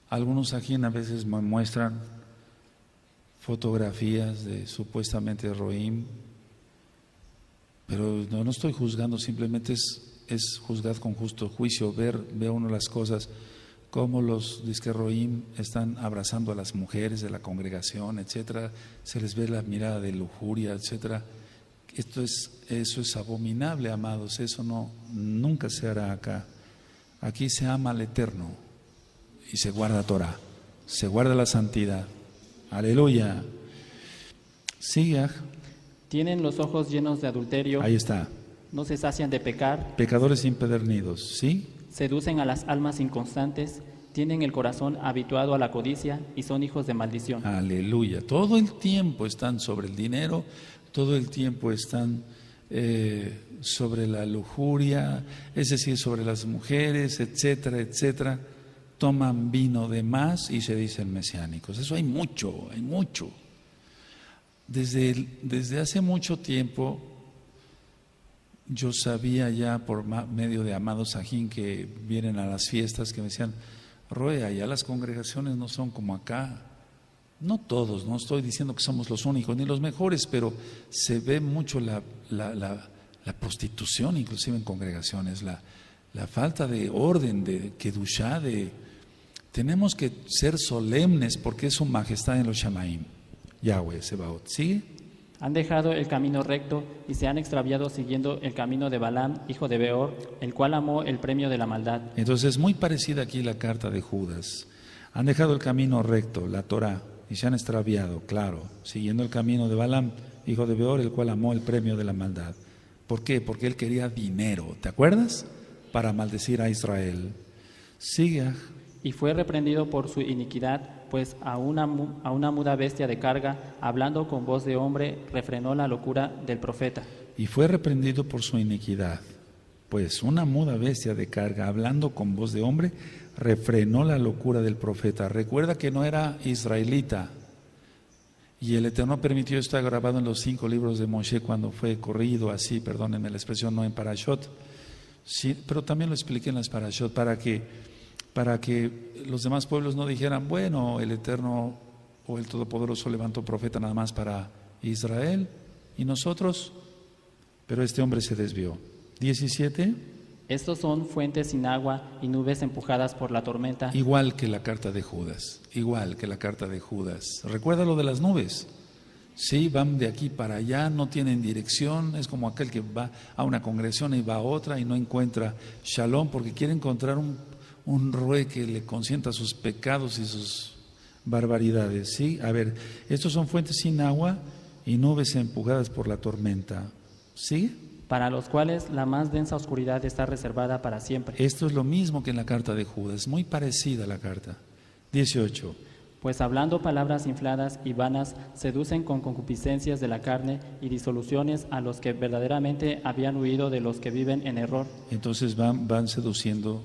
Algunos aquí a veces me muestran fotografías de supuestamente Rohim, pero no estoy juzgando, simplemente es juzgar con justo juicio, ve uno las cosas, cómo los disque Rohim están abrazando a las mujeres de la congregación, etcétera, se les ve la mirada de lujuria, etcétera. Eso es abominable, amados, eso nunca se hará acá. Aquí se ama al Eterno y se guarda Torah, se guarda la santidad. Aleluya. Sigue. Tienen los ojos llenos de adulterio. Ahí está. No se sacian de pecar. Pecadores impedernidos, ¿sí? Seducen a las almas inconstantes. Tienen el corazón habituado a la codicia y son hijos de maldición. Aleluya. Todo el tiempo están sobre el dinero, todo el tiempo están sobre la lujuria, es decir, sobre las mujeres, etcétera, etcétera. Toman vino de más y se dicen mesiánicos. Eso hay mucho. Desde hace mucho tiempo yo sabía ya por medio de amados Sajín que vienen a las fiestas, que me decían, Roe, allá las congregaciones no son como acá. No todos, no estoy diciendo que somos los únicos ni los mejores, pero se ve mucho la prostitución, inclusive en congregaciones, la falta de orden, de kedushá, tenemos que ser solemnes porque es su majestad en los Shamaim. Yahweh Sebaot. ¿Sigue? Han dejado el camino recto y se han extraviado siguiendo el camino de Balaam, hijo de Beor, el cual amó el premio de la maldad. Entonces es muy parecida aquí la carta de Judas. Han dejado el camino recto, la Torah, y se han extraviado, claro, siguiendo el camino de Balaam, hijo de Beor, el cual amó el premio de la maldad. ¿Por qué? Porque él quería dinero, ¿te acuerdas? Para maldecir a Israel. Sigue. Y fue reprendido por su iniquidad, pues a una muda bestia de carga, hablando con voz de hombre, refrenó la locura del profeta. Y fue reprendido por su iniquidad, pues una muda bestia de carga, hablando con voz de hombre, refrenó la locura del profeta. Recuerda que no era israelita, y el Eterno permitió, está grabado en los 5 libros de Moshe cuando fue corrido así, perdónenme la expresión, no en Parashot, sí, pero también lo expliqué en las Parashot, para que los demás pueblos no dijeran, bueno, el Eterno o el Todopoderoso levantó profeta nada más para Israel y nosotros, pero este hombre se desvió. 17. Estos son fuentes sin agua y nubes empujadas por la tormenta. Igual que la carta de Judas. Recuerda lo de las nubes. Sí, van de aquí para allá, no tienen dirección, es como aquel que va a una congregación y va a otra y no encuentra shalom porque quiere encontrar un roe que le consienta sus pecados y sus barbaridades. ¿Sí? A ver, estos son fuentes sin agua y nubes empujadas por la tormenta. ¿Sí? Para los cuales la más densa oscuridad está reservada para siempre. Esto es lo mismo que en la carta de Judas, muy parecida a la carta. 18. Pues hablando palabras infladas y vanas, seducen con concupiscencias de la carne y disoluciones a los que verdaderamente habían huido de los que viven en error. Entonces van seduciendo.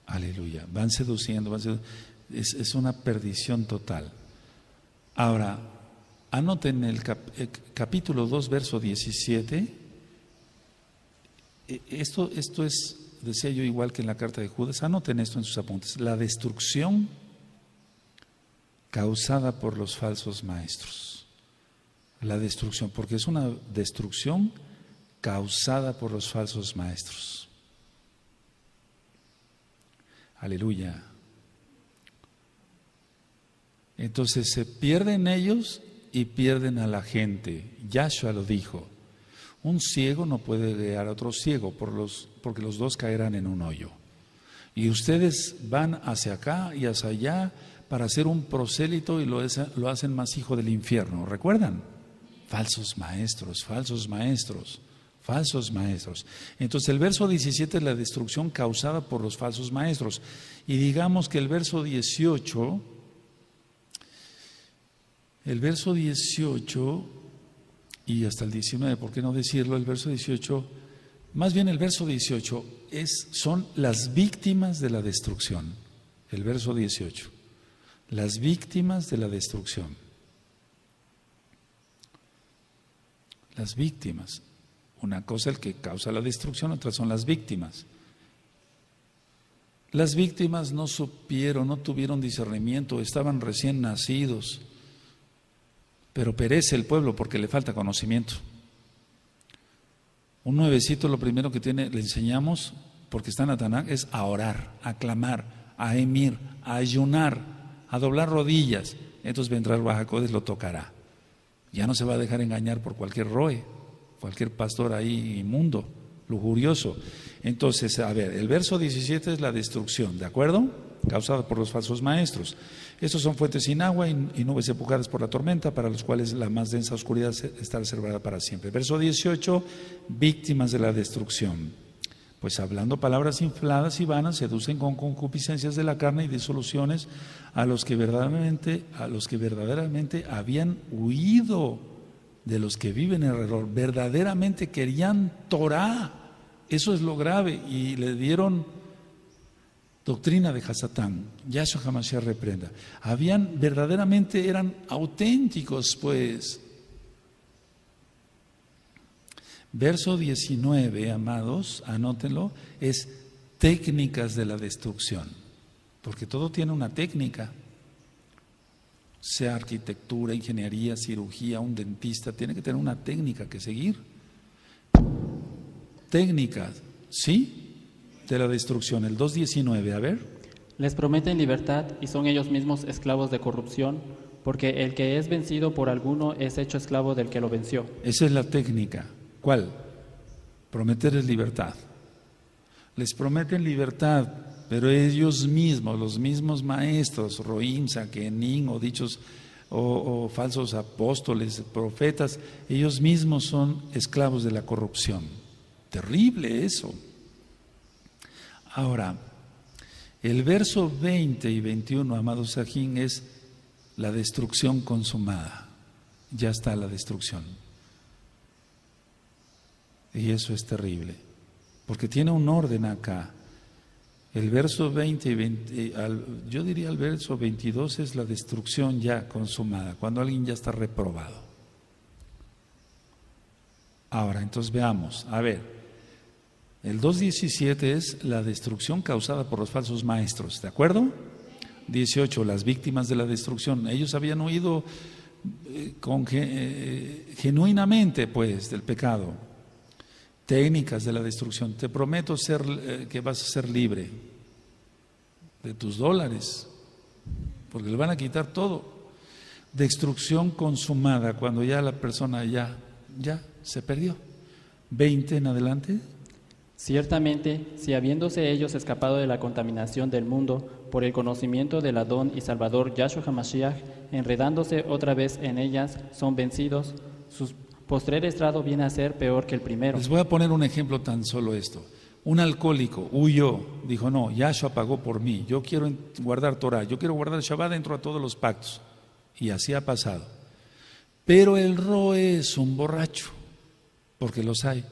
Aleluya, van seduciendo. Es una perdición total. Ahora, anoten el capítulo 2, verso 17. Esto es, decía yo, igual que en la carta de Judas. Anoten esto en sus apuntes. La destrucción causada por los falsos maestros. La destrucción, porque es una destrucción causada por los falsos maestros. Aleluya. Entonces se pierden ellos y pierden a la gente. Yahshua lo dijo. Un ciego no puede guiar a otro ciego porque los dos caerán en un hoyo. Y ustedes van hacia acá y hacia allá para hacer un prosélito y lo hacen más hijo del infierno. ¿Recuerdan? Falsos maestros. Entonces el verso 17 es la destrucción causada por los falsos maestros. Y digamos que el verso 18 y hasta el 19, ¿por qué no decirlo? El verso 18 Más bien el verso 18 son las víctimas de la destrucción. El verso 18. Las víctimas de la destrucción. Las víctimas. Una cosa el que causa la destrucción, otra son las víctimas. Las víctimas no supieron, no tuvieron discernimiento, estaban recién nacidos, pero perece el pueblo porque le falta conocimiento. Un nuevecito lo primero que le enseñamos, porque está en Tanakh, es a orar, a clamar, a emir, a ayunar, a doblar rodillas. Entonces vendrá el Baja Codes, lo tocará. Ya no se va a dejar engañar por cualquier roe, cualquier pastor ahí inmundo, lujurioso. Entonces, a ver, el verso 17 es la destrucción, ¿de acuerdo? Causada por los falsos maestros. Estos son fuentes sin agua y nubes empujadas por la tormenta, para los cuales la más densa oscuridad está reservada para siempre. Verso 18, víctimas de la destrucción. Pues hablando palabras infladas y vanas, seducen con concupiscencias de la carne y disoluciones a los que verdaderamente habían huido de los que viven en error. Verdaderamente querían Torah. Eso es lo grave, y le dieron doctrina de Hasatán. Yahshua HaMashiach reprenda. Verdaderamente eran auténticos, pues. Verso 19, amados, anótenlo, es técnicas de la destrucción, porque todo tiene una técnica. Sea arquitectura, ingeniería, cirugía, un dentista, tiene que tener una técnica que seguir. Técnicas, ¿sí? De la destrucción. El 2.19, a ver. Les prometen libertad y son ellos mismos esclavos de corrupción, porque el que es vencido por alguno es hecho esclavo del que lo venció. Esa es la técnica. ¿Cuál? Prometerles libertad. Les prometen libertad, pero ellos mismos, los mismos maestros, Roim, Sakenim, o dichos o falsos apóstoles, profetas, ellos mismos son esclavos de la corrupción. Terrible eso. Ahora, el verso 20 y 21, amado Sajín, es la destrucción consumada. Ya está la destrucción. Y eso es terrible, porque tiene un orden acá. El verso 20 y 20, yo diría el verso 22 es la destrucción ya consumada, cuando alguien ya está reprobado. Ahora, entonces veamos, a ver. El 2.17 es la destrucción causada por los falsos maestros, ¿de acuerdo? 18, las víctimas de la destrucción. Ellos habían huido genuinamente, pues, del pecado. Técnicas de la destrucción. Te prometo que vas a ser libre de tus dólares, porque le van a quitar todo. Destrucción consumada, cuando ya la persona ya se perdió. 20 en adelante. Ciertamente, si habiéndose ellos escapado de la contaminación del mundo por el conocimiento del Adón y Salvador Yahshua HaMashiach, enredándose otra vez en ellas, son vencidos, su postrer estrado viene a ser peor que el primero. Les voy a poner un ejemplo, tan solo esto. Un alcohólico huyó, dijo, no, Yahshua pagó por mí, yo quiero guardar Torah, yo quiero guardar Shabbat dentro de todos los pactos. Y así ha pasado. Pero el roe es un borracho, porque los hay.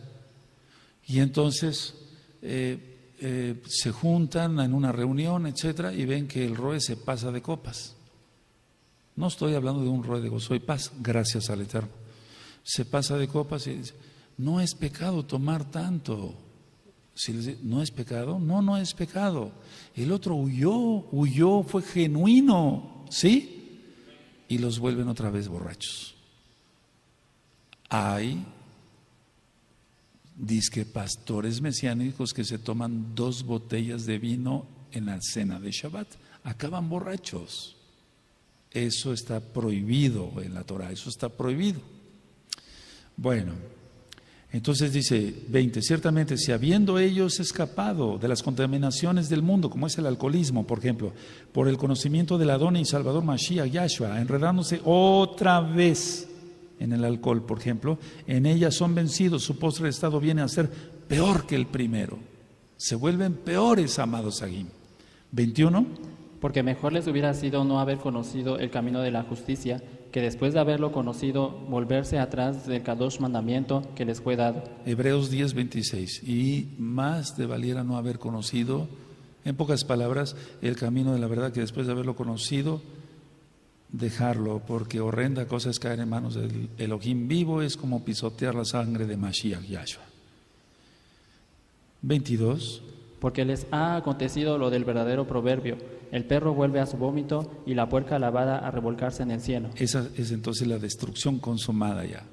Y entonces se juntan en una reunión, etcétera, y ven que el roe se pasa de copas. No estoy hablando de un roe de gozo y paz, gracias al Eterno. Se pasa de copas y dice, no es pecado tomar tanto. Si les dice, ¿no es pecado? No, no es pecado. El otro huyó, fue genuino, ¿sí? Y los vuelven otra vez borrachos. Hay dizque pastores mesiánicos que se toman 2 botellas de vino en la cena de Shabbat, acaban borrachos. Eso está prohibido en la Torah, eso está prohibido. Bueno, entonces dice 20, ciertamente si habiendo ellos escapado de las contaminaciones del mundo, como es el alcoholismo, por ejemplo, por el conocimiento del Adón y Salvador Mashiach, Yahshua, enredándose otra vez en el alcohol, por ejemplo, en ellas son vencidos, su postre estado viene a ser peor que el primero. Se vuelven peores, amados Agim. 21. Porque mejor les hubiera sido no haber conocido el camino de la justicia que después de haberlo conocido, volverse atrás del Kadosh mandamiento que les fue dado. Hebreos 10:26. Y más te valiera no haber conocido, en pocas palabras, el camino de la verdad, que después de haberlo conocido, dejarlo, porque horrenda cosa es caer en manos del Elohim vivo, es como pisotear la sangre de Mashiach Yahshua. 22. Porque les ha acontecido lo del verdadero proverbio: el perro vuelve a su vómito y la puerca lavada a revolcarse en el cieno. Esa es entonces la destrucción consumada ya.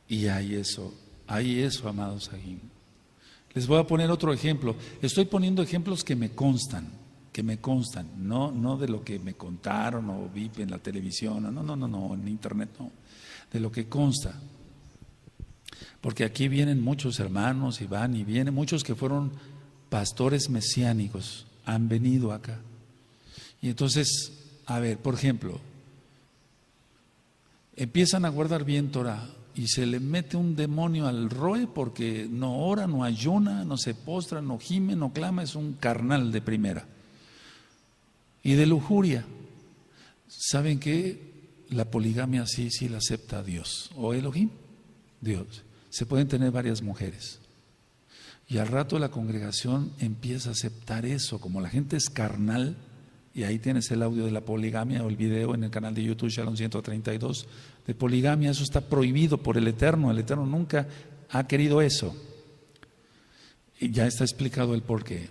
Y hay eso, amados Agim. Les voy a poner otro ejemplo. Estoy poniendo ejemplos que me constan, no de lo que me contaron o vi en la televisión, no, en internet no, de lo que consta. Porque aquí vienen muchos hermanos y van y vienen, muchos que fueron pastores mesiánicos, han venido acá. Y entonces, a ver, por ejemplo, empiezan a guardar bien Torah y se le mete un demonio al roe porque no ora, no ayuna, no se postra, no gime, no clama, es un carnal de primera. Y de lujuria. ¿Saben qué? La poligamia sí la acepta Dios. ¿O Elohim? Dios. Se pueden tener varias mujeres. Y al rato la congregación empieza a aceptar eso. Como la gente es carnal, y ahí tienes el audio de la poligamia o el video en el canal de YouTube Shalom 132 de poligamia. Eso está prohibido por el Eterno. El Eterno nunca ha querido eso. Y ya está explicado el porqué.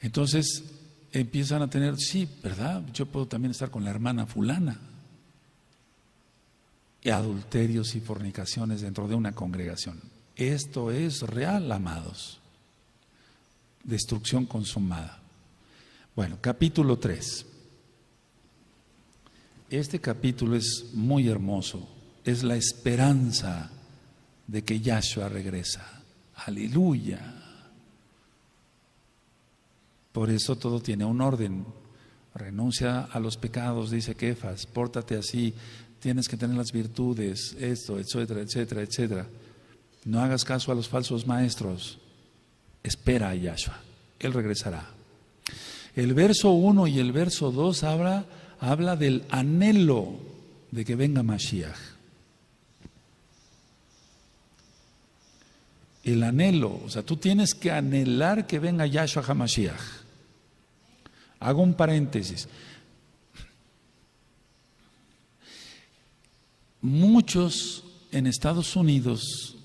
Entonces empiezan a tener, sí, ¿verdad? Yo puedo también estar con la hermana fulana. Y adulterios y fornicaciones dentro de una congregación. Esto es real, amados. Destrucción consumada. Bueno, capítulo 3. Este capítulo es muy hermoso. Es la esperanza de que Yahshua regresa. Aleluya. Por eso todo tiene un orden. Renuncia a los pecados, dice Kefas, pórtate así. Tienes que tener las virtudes, esto, etcétera, etcétera, etcétera. No hagas caso a los falsos maestros. Espera a Yahshua, Él regresará. El verso 1 y el verso 2 habla del anhelo de que venga Mashiach. El anhelo, o sea, tú tienes que anhelar que venga Yahshua HaMashiach. Hago un paréntesis. Muchos en Estados Unidos,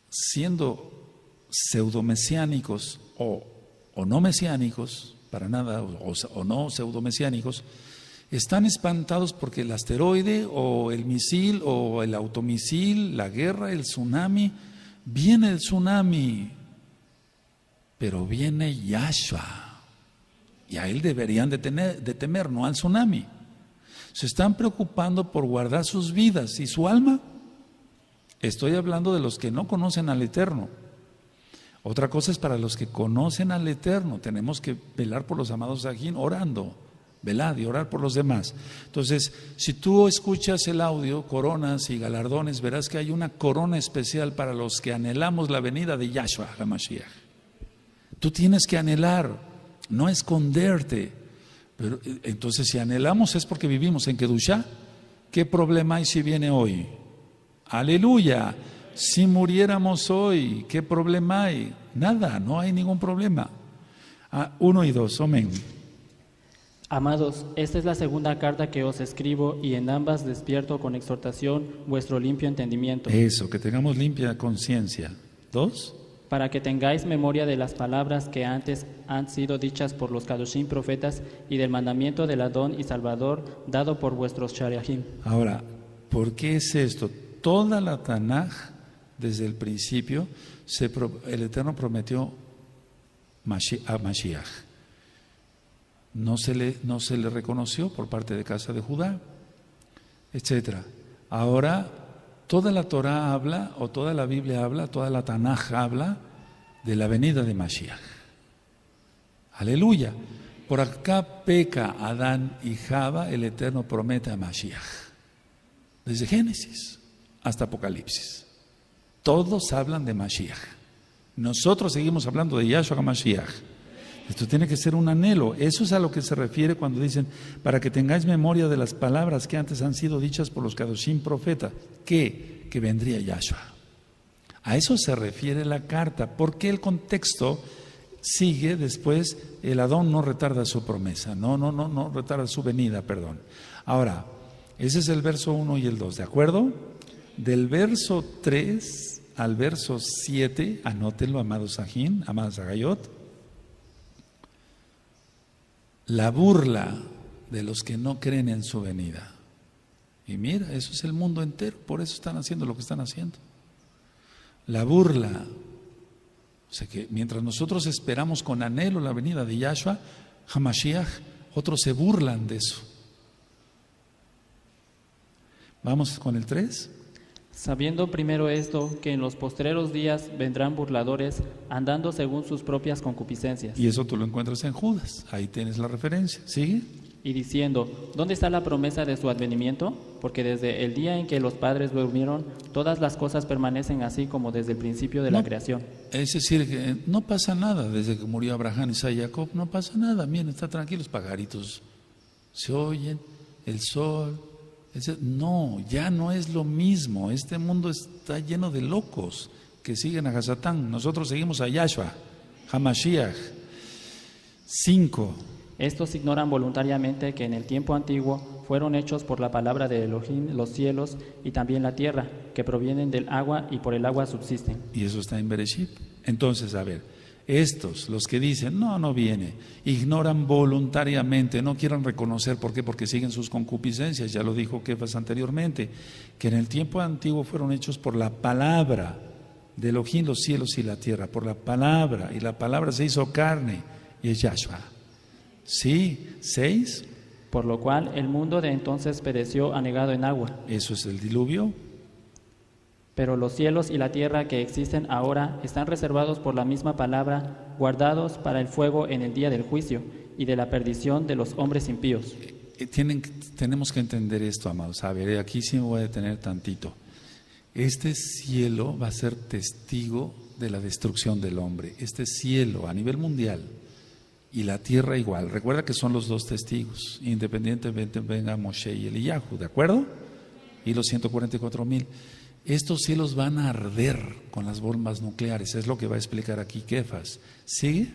siendo pseudomesiánicos o no mesiánicos, para nada, o no pseudomesiánicos, están espantados porque el asteroide o el misil o el automisil, la guerra, el tsunami, viene el tsunami, pero viene Yahshua, y a él deberían de temer, no al tsunami. Se están preocupando por guardar sus vidas y su alma. Estoy hablando de los que no conocen al Eterno. Otra cosa es para los que conocen al Eterno. Tenemos que velar por los amados Sajín orando. Velad y orar por los demás. Entonces, si tú escuchas el audio, coronas y galardones, verás que hay una corona especial para los que anhelamos la venida de Yahshua HaMashiach. Tú tienes que anhelar, no esconderte. Pero, entonces, si anhelamos es porque vivimos en Kedushá. ¿Qué problema hay si viene hoy? Aleluya. Si muriéramos hoy, ¿qué problema hay? Nada, no hay ningún problema. 1 y 2, amén. Amados, esta es la segunda carta que os escribo, y en ambas despierto con exhortación vuestro limpio entendimiento. Eso, que tengamos limpia conciencia. 2. Para que tengáis memoria de las palabras que antes han sido dichas por los Kadoshim profetas y del mandamiento del Adón y Salvador dado por vuestros Shariahim. Ahora, ¿por qué es esto? Toda la Tanaj, desde el principio, el Eterno prometió a Mashiach. No se le reconoció por parte de casa de Judá, etcétera. Ahora, toda la Torah habla, o toda la Biblia habla, toda la Tanaj habla de la venida de Mashiach. Aleluya. Por acá peca Adán y Java, el Eterno promete a Mashiach. Desde Génesis hasta Apocalipsis. Todos hablan de Mashiach. Nosotros seguimos hablando de Yahshua HaMashiach. Esto tiene que ser un anhelo. Eso es a lo que se refiere cuando dicen, para que tengáis memoria de las palabras que antes han sido dichas por los Kadoshim profetas, que vendría Yahshua. A eso se refiere la carta, porque el contexto sigue después, el Adón no retarda su promesa, no retarda su venida, perdón. Ahora, ese es el verso 1 y el 2, ¿de acuerdo? Del verso 3 al verso 7, anótenlo, amados Sajín, amados Agayot, la burla de los que no creen en su venida. Y mira, eso es el mundo entero, por eso están haciendo lo que están haciendo. La burla. O sea que mientras nosotros esperamos con anhelo la venida de Yahshua, Hamashiach, otros se burlan de eso. Vamos con el 3. Sabiendo primero esto, que en los postreros días vendrán burladores, andando según sus propias concupiscencias. Y eso tú lo encuentras en Judas, ahí tienes la referencia. ¿Sigue? Y diciendo, ¿dónde está la promesa de su advenimiento? Porque desde el día en que los padres durmieron, todas las cosas permanecen así como desde el principio de la creación. Es decir, que no pasa nada desde que murió Abraham, Isaac y Jacob, no pasa nada. Miren, está tranquilo, los pajaritos se oyen, el sol. No, ya no es lo mismo. Este mundo está lleno de locos que siguen a Hasatán. Nosotros seguimos a Yahshua, Hamashiach. 5. Estos ignoran voluntariamente que en el tiempo antiguo fueron hechos por la palabra de Elohim los cielos y también la tierra, que provienen del agua y por el agua subsisten. Y eso está en Bereshit. Entonces, a ver, estos, los que dicen, no viene, ignoran voluntariamente, no quieren reconocer, ¿por qué? Porque siguen sus concupiscencias, ya lo dijo Kefas anteriormente, que en el tiempo antiguo fueron hechos por la palabra de Elohim los cielos y la tierra, por la palabra, y la palabra se hizo carne, y es Yahshua. Sí, 6. Por lo cual el mundo de entonces pereció anegado en agua. Eso es el diluvio. Pero los cielos y la tierra que existen ahora están reservados por la misma palabra, guardados para el fuego en el día del juicio y de la perdición de los hombres impíos. Tenemos que entender esto, amados. A ver, aquí sí me voy a detener tantito. Este cielo va a ser testigo de la destrucción del hombre. Este cielo a nivel mundial. Y la tierra igual. Recuerda que son los dos testigos, independientemente venga Moshe y Eliyahu, ¿de acuerdo? Y los 144,000. Estos cielos van a arder con las bombas nucleares, es lo que va a explicar aquí Kefas. ¿Sigue?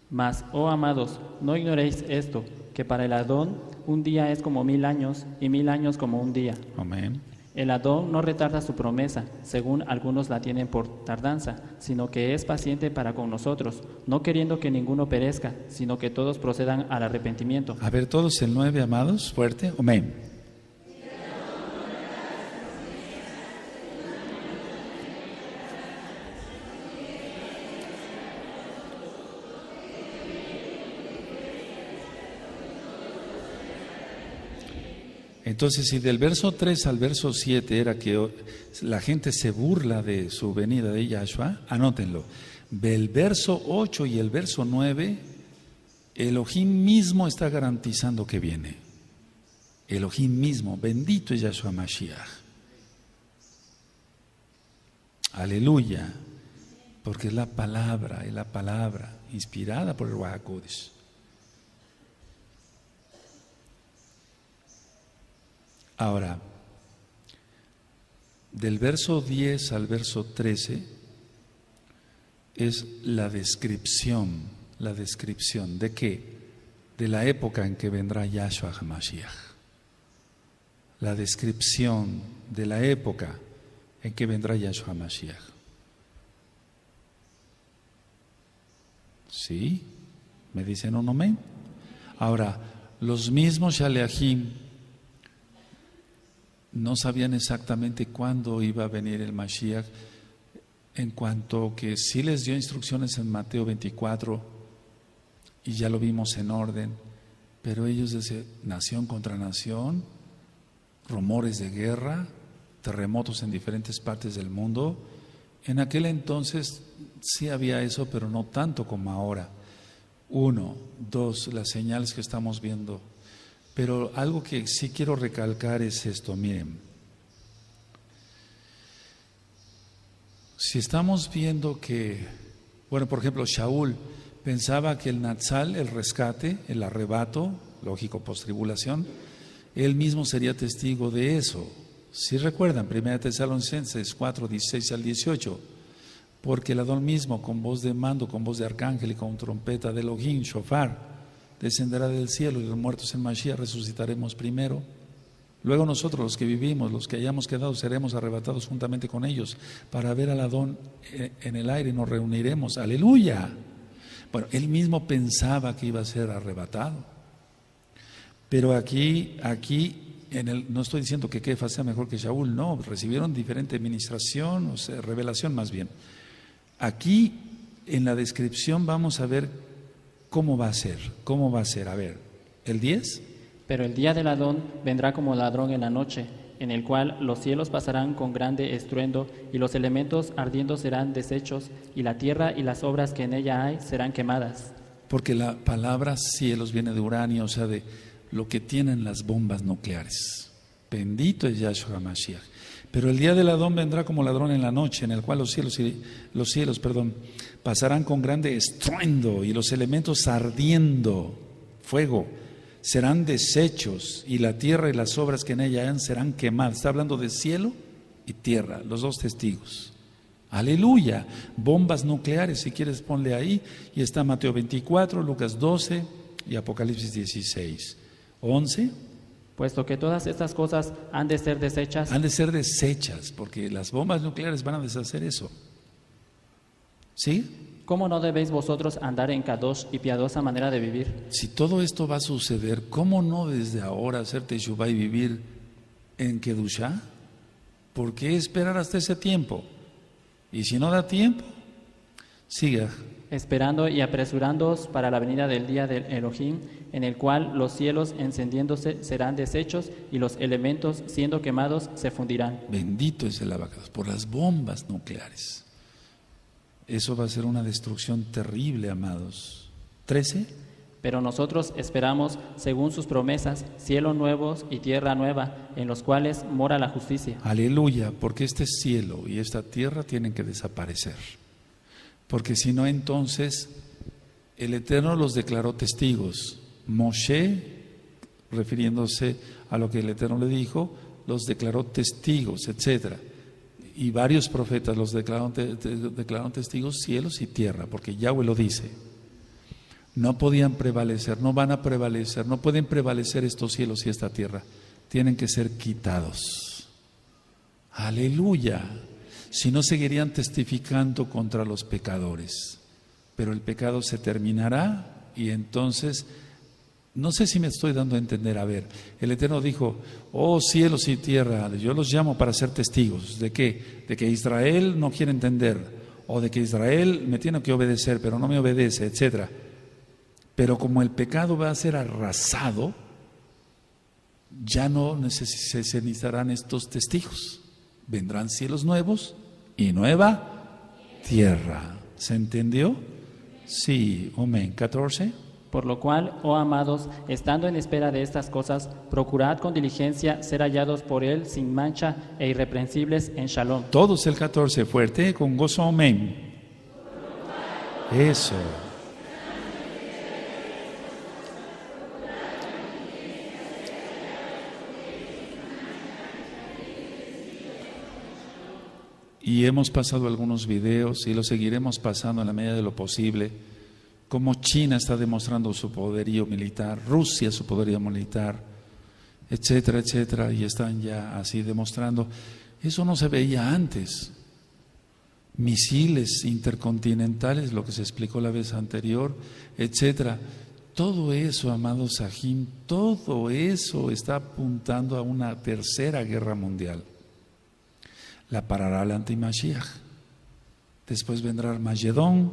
Mas, oh amados, no ignoréis esto, que para el Adón un día es como 1000 años y 1000 años como un día. Amén. El Adón no retarda su promesa, según algunos la tienen por tardanza, sino que es paciente para con nosotros, no queriendo que ninguno perezca, sino que todos procedan al arrepentimiento. A ver, todos el 9, amados, fuerte. Amén. Entonces, si del verso 3 al verso 7 era que la gente se burla de su venida de Yahshua, anótenlo. Del verso 8 y el verso 9, Elohim mismo está garantizando que viene. Elohim mismo, bendito es Yahshua Mashiach. Aleluya, porque es la palabra, inspirada por el Ruach HaKodesh. Ahora, del verso 10 al verso 13 es la descripción ¿de qué? De la época en que vendrá Yahshua HaMashiach. La descripción de la época en que vendrá Yahshua HaMashiach. ¿Sí? ¿Me dicen un amén? Ahora, los mismos Shaleachim no sabían exactamente cuándo iba a venir el Mashiach, en cuanto que sí les dio instrucciones en Mateo 24, y ya lo vimos en orden, pero ellos decían, nación contra nación, rumores de guerra, terremotos en diferentes partes del mundo. En aquel entonces sí había eso, pero no tanto como ahora. 1, 2, las señales que estamos viendo. Pero algo que sí quiero recalcar es esto, miren. Si estamos viendo que, bueno, por ejemplo, Shaul pensaba que el Natsal, el rescate, el arrebato, lógico, postribulación, él mismo sería testigo de eso. Si recuerdan, 1 Tesalonicenses 4, 16 al 18, porque el Adón mismo, con voz de mando, con voz de arcángel y con trompeta de Elohim, shofar, descenderá del cielo, y los muertos en Mashiach resucitaremos primero. Luego nosotros, los que vivimos, los que hayamos quedado, seremos arrebatados juntamente con ellos para ver al Adón en el aire y nos reuniremos. ¡Aleluya! Bueno, él mismo pensaba que iba a ser arrebatado. Pero aquí no estoy diciendo que Kefa sea mejor que Shaul, no, recibieron diferente administración, o sea, revelación más bien. Aquí en la descripción vamos a ver cómo va a ser. A ver, ¿el 10? Pero el día del Adón vendrá como ladrón en la noche, en el cual los cielos pasarán con grande estruendo, y los elementos ardiendo serán deshechos, y la tierra y las obras que en ella hay serán quemadas. Porque la palabra cielos viene de uranio, o sea, de lo que tienen las bombas nucleares. Bendito es Yahshua Mashiach. Pero el día del Adón vendrá como ladrón en la noche, en el cual los cielos pasarán con grande estruendo, y los elementos ardiendo, fuego, serán deshechos, y la tierra y las obras que en ella hay serán quemadas. Está hablando de cielo y tierra, los dos testigos. Aleluya. Bombas nucleares, si quieres ponle ahí, y está Mateo 24, Lucas 12 y Apocalipsis 16. 11. Puesto que todas estas cosas han de ser deshechas. Han de ser deshechas, porque las bombas nucleares van a deshacer eso. ¿Sí? ¿Cómo no debéis vosotros andar en kadosh y piadosa manera de vivir? Si todo esto va a suceder, ¿cómo no desde ahora hacer teshuvá y vivir en kedushá? ¿Por qué esperar hasta ese tiempo? Y si no da tiempo, siga. Esperando y apresurándoos para la venida del día del Elohim, en el cual los cielos encendiéndose serán deshechos y los elementos siendo quemados se fundirán. Bendito es el abacados por las bombas nucleares. Eso va a ser una destrucción terrible, amados. 13. Pero nosotros esperamos, según sus promesas, cielos nuevos y tierra nueva, en los cuales mora la justicia. Aleluya, porque este cielo y esta tierra tienen que desaparecer. Porque si no, entonces el Eterno los declaró testigos. Moshe, refiriéndose a lo que el Eterno le dijo, los declaró testigos, etcétera. Y varios profetas los declararon testigos, cielos y tierra, porque Yahweh lo dice. No podían prevalecer, no van a prevalecer, no pueden prevalecer estos cielos y esta tierra. Tienen que ser quitados. Aleluya. Si no, seguirían testificando contra los pecadores. Pero el pecado se terminará y entonces, no sé si me estoy dando a entender. A ver, el Eterno dijo: oh cielos y tierra, yo los llamo para ser testigos. ¿De qué? De que Israel no quiere entender, o de que Israel me tiene que obedecer pero no me obedece, etcétera. Pero como el pecado va a ser arrasado, ya no se necesitarán estos testigos. Vendrán cielos nuevos y nueva tierra. ¿Se entendió? Sí, amén. 14. Por lo cual, oh amados, estando en espera de estas cosas, procurad con diligencia ser hallados por Él sin mancha e irreprensibles en Shalom. Todos el 14, fuerte, con gozo, amén. Eso. Y hemos pasado algunos videos y lo seguiremos pasando en la medida de lo posible, como China está demostrando su poderío militar, Rusia su poderío militar, etcétera, etcétera, y están ya así demostrando. Eso no se veía antes. Misiles intercontinentales, lo que se explicó la vez anterior, etcétera. Todo eso, amados Sahim, todo eso está apuntando a una tercera guerra mundial. La parará el anti-Mashiach. Después vendrá Armagedón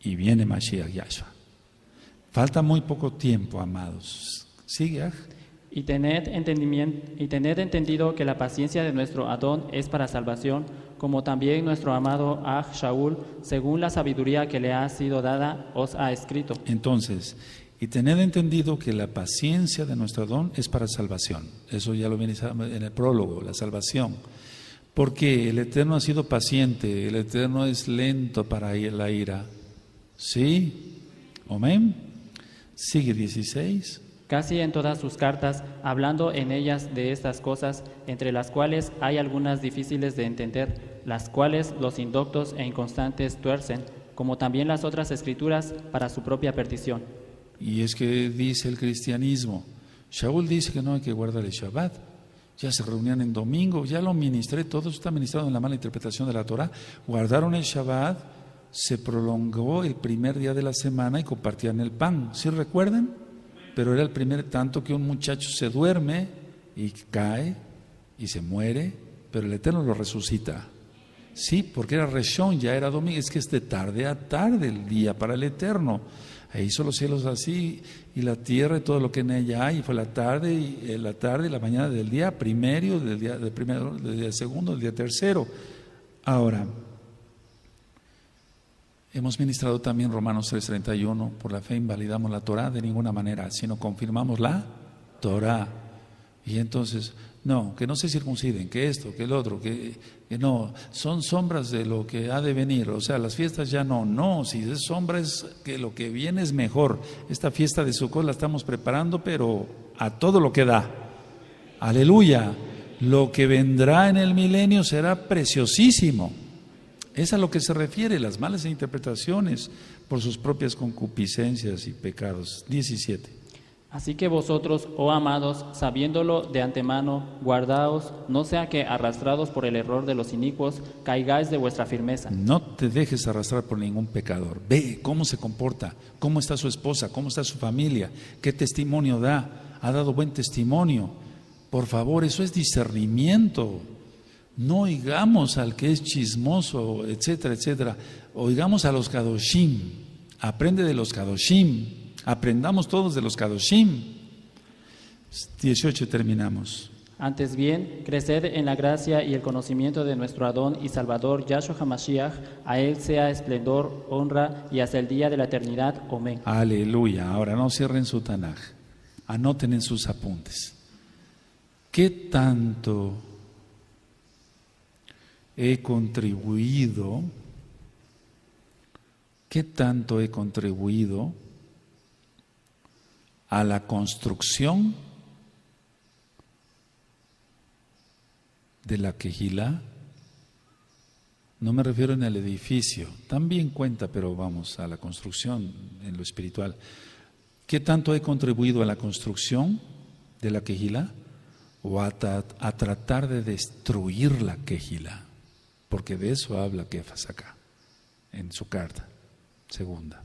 y viene Mashiach Yahshua. Falta muy poco tiempo, amados. Sigue. Y tened entendido que la paciencia de nuestro Adón es para salvación, como también nuestro amado Aj Shaul, según la sabiduría que le ha sido dada, os ha escrito. Entonces, y tened entendido que la paciencia de nuestro Adón es para salvación. Eso ya lo viene en el prólogo, la salvación. Porque el Eterno ha sido paciente, el Eterno es lento para la ira. ¿Sí? Amén. Sigue 16. Casi en todas sus cartas, hablando en ellas de estas cosas, entre las cuales hay algunas difíciles de entender, las cuales los indoctos e inconstantes tuercen, como también las otras escrituras, para su propia perdición. Y es que dice el cristianismo, Shaul dice que no hay que guardar el Shabbat, ya se reunían en domingo, ya lo ministré, todo está ministrado en la mala interpretación de la Torah, guardaron el Shabbat, se prolongó el primer día de la semana y compartían el pan, ¿sí recuerdan? Pero era el primer, tanto que un muchacho se duerme y cae y se muere, pero el Eterno lo resucita. Sí, porque era Reshón, ya era domingo, es que es de tarde a tarde el día para el Eterno. E hizo los cielos así y la tierra y todo lo que en ella hay, y fue la tarde y la mañana del día primero, del día segundo, del día tercero. Ahora, hemos ministrado también Romanos 3:31, por la fe invalidamos la Torah de ninguna manera, sino confirmamos la Torah. Y entonces, no, que no se circunciden, que esto, que el otro, que no, son sombras de lo que ha de venir, o sea, las fiestas ya no, si es sombra es que lo que viene es mejor. Esta fiesta de Sukkot la estamos preparando, pero a todo lo que da. Aleluya, lo que vendrá en el milenio será preciosísimo. Es a lo que se refiere las malas interpretaciones por sus propias concupiscencias y pecados. 17. Así que vosotros, oh amados, sabiéndolo de antemano, guardaos, no sea que arrastrados por el error de los inicuos, caigáis de vuestra firmeza. No te dejes arrastrar por ningún pecador. Ve cómo se comporta, cómo está su esposa, cómo está su familia, qué testimonio da, ha dado buen testimonio. Por favor, eso es discernimiento. No oigamos al que es chismoso, etcétera, etcétera. Oigamos a los Kadoshim. Aprende de los Kadoshim. Aprendamos todos de los Kadoshim. 18 terminamos. Antes bien, creced en la gracia y el conocimiento de nuestro Adón y Salvador, Yahshua HaMashiach. A Él sea esplendor, honra y hasta el día de la eternidad. Amén. Aleluya. Ahora no cierren su Tanaj. Anoten en sus apuntes. ¿Qué tanto he contribuido? ¿Qué tanto he contribuido a la construcción de la Kehilá? No me refiero en el edificio, también cuenta, pero vamos a la construcción en lo espiritual. ¿Qué tanto he contribuido a la construcción de la Kehilá? O a tratar de destruir la Kehilá, porque de eso habla Kefas acá, en su carta segunda.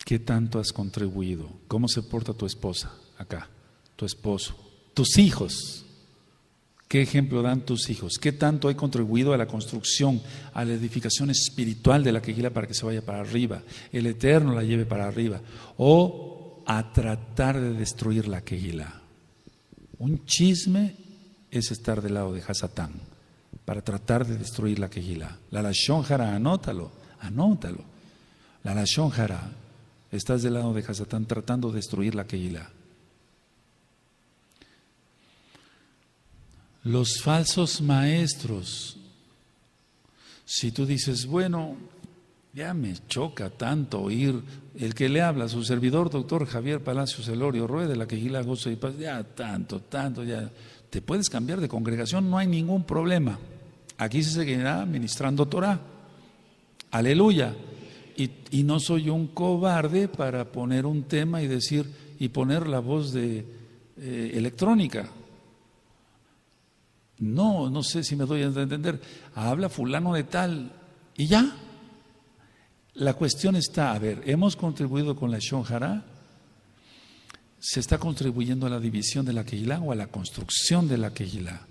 ¿Qué tanto has contribuido? ¿Cómo se porta tu esposa acá, tu esposo, tus hijos? ¿Qué ejemplo dan tus hijos? ¿Qué tanto he contribuido a la construcción, a la edificación espiritual de la Kehilá para que se vaya para arriba, el Eterno la lleve para arriba? O a tratar de destruir la Kehilá. Un chisme es estar del lado de Hasatán, para tratar de destruir la Kehilá. La Lashon Hara, anótalo. La Lashon Hara, estás del lado de Hasatán tratando de destruir la Kehilá. Los falsos maestros, si tú dices, bueno, ya me choca tanto oír el que le habla a su servidor, doctor Javier Palacios Elorio Rueda, de la Kehilá Gozo y Paz, ya tanto, ya te puedes cambiar de congregación, no hay ningún problema. Aquí se seguirá ministrando Torah. Aleluya. Y no soy un cobarde para poner un tema y decir, y poner la voz de electrónica. No sé si me doy a entender. Habla fulano de tal y ya. La cuestión está, a ver, ¿hemos contribuido con la Shon Hara? ¿Se está contribuyendo a la división de la Kehilá o a la construcción de la Kehilá?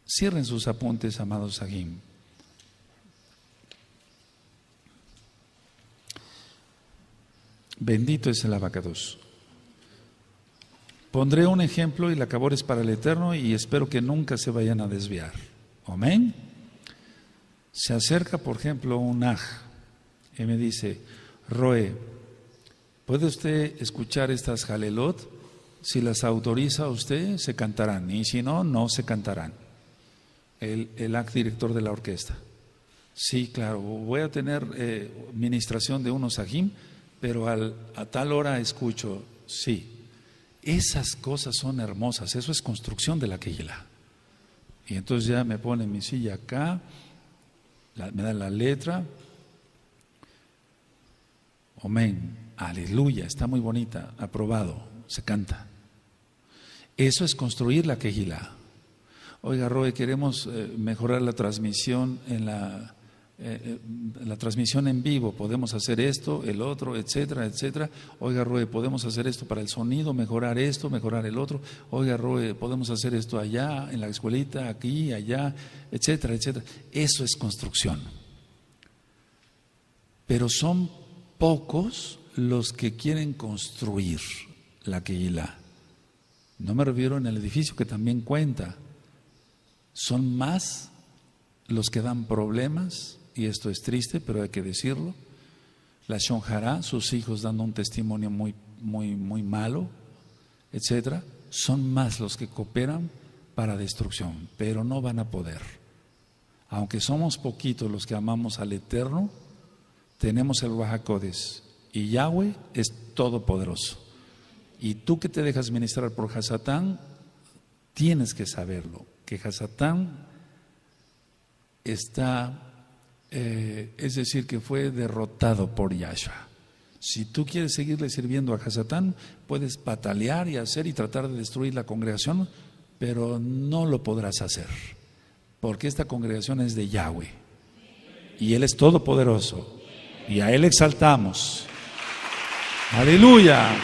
Cierren sus apuntes, amados Sahim. Bendito es el abacados. Pondré un ejemplo y la cabor es para el Eterno y espero que nunca se vayan a desviar. Amén. Se acerca, por ejemplo, un aj y me dice, Roe, ¿puede usted escuchar estas jalelot? Si las autoriza usted, se cantarán, y si no, no se cantarán. El aj director de la orquesta. Sí, claro, voy a tener ministración de unos ajim, pero a tal hora escucho, sí. Esas cosas son hermosas, eso es construcción de la Kehilá. Y entonces ya me pone mi silla acá, me da la letra, amén, aleluya, está muy bonita, aprobado, se canta. Eso es construir la Kehilá. Oiga, Roe, queremos mejorar la transmisión la transmisión en vivo, podemos hacer esto, el otro, etcétera, etcétera. Oiga, Roe, podemos hacer esto para el sonido, mejorar esto, mejorar el otro. Oiga, Roe, podemos hacer esto allá, en la escuelita, aquí, allá, etcétera, etcétera. Eso es construcción. Pero son pocos los que quieren construir la Kehilá. No me refiero en el edificio, que también cuenta. Son más los que dan problemas, y esto es triste, pero hay que decirlo. La Shon Hará, sus hijos dando un testimonio muy, muy, muy malo, etcétera. Son más los que cooperan para destrucción, pero no van a poder. Aunque somos poquitos los que amamos al Eterno, tenemos el Ruach HaKodesh, y Yahweh es todopoderoso. Y tú que te dejas ministrar por Hasatán, tienes que saberlo, que Hasatán está, es decir, que fue derrotado por Yahshua. Si tú quieres seguirle sirviendo a Hasatán, puedes patalear y hacer y tratar de destruir la congregación, pero no lo podrás hacer, porque esta congregación es de Yahweh y Él es todopoderoso y a Él exaltamos. Aleluya.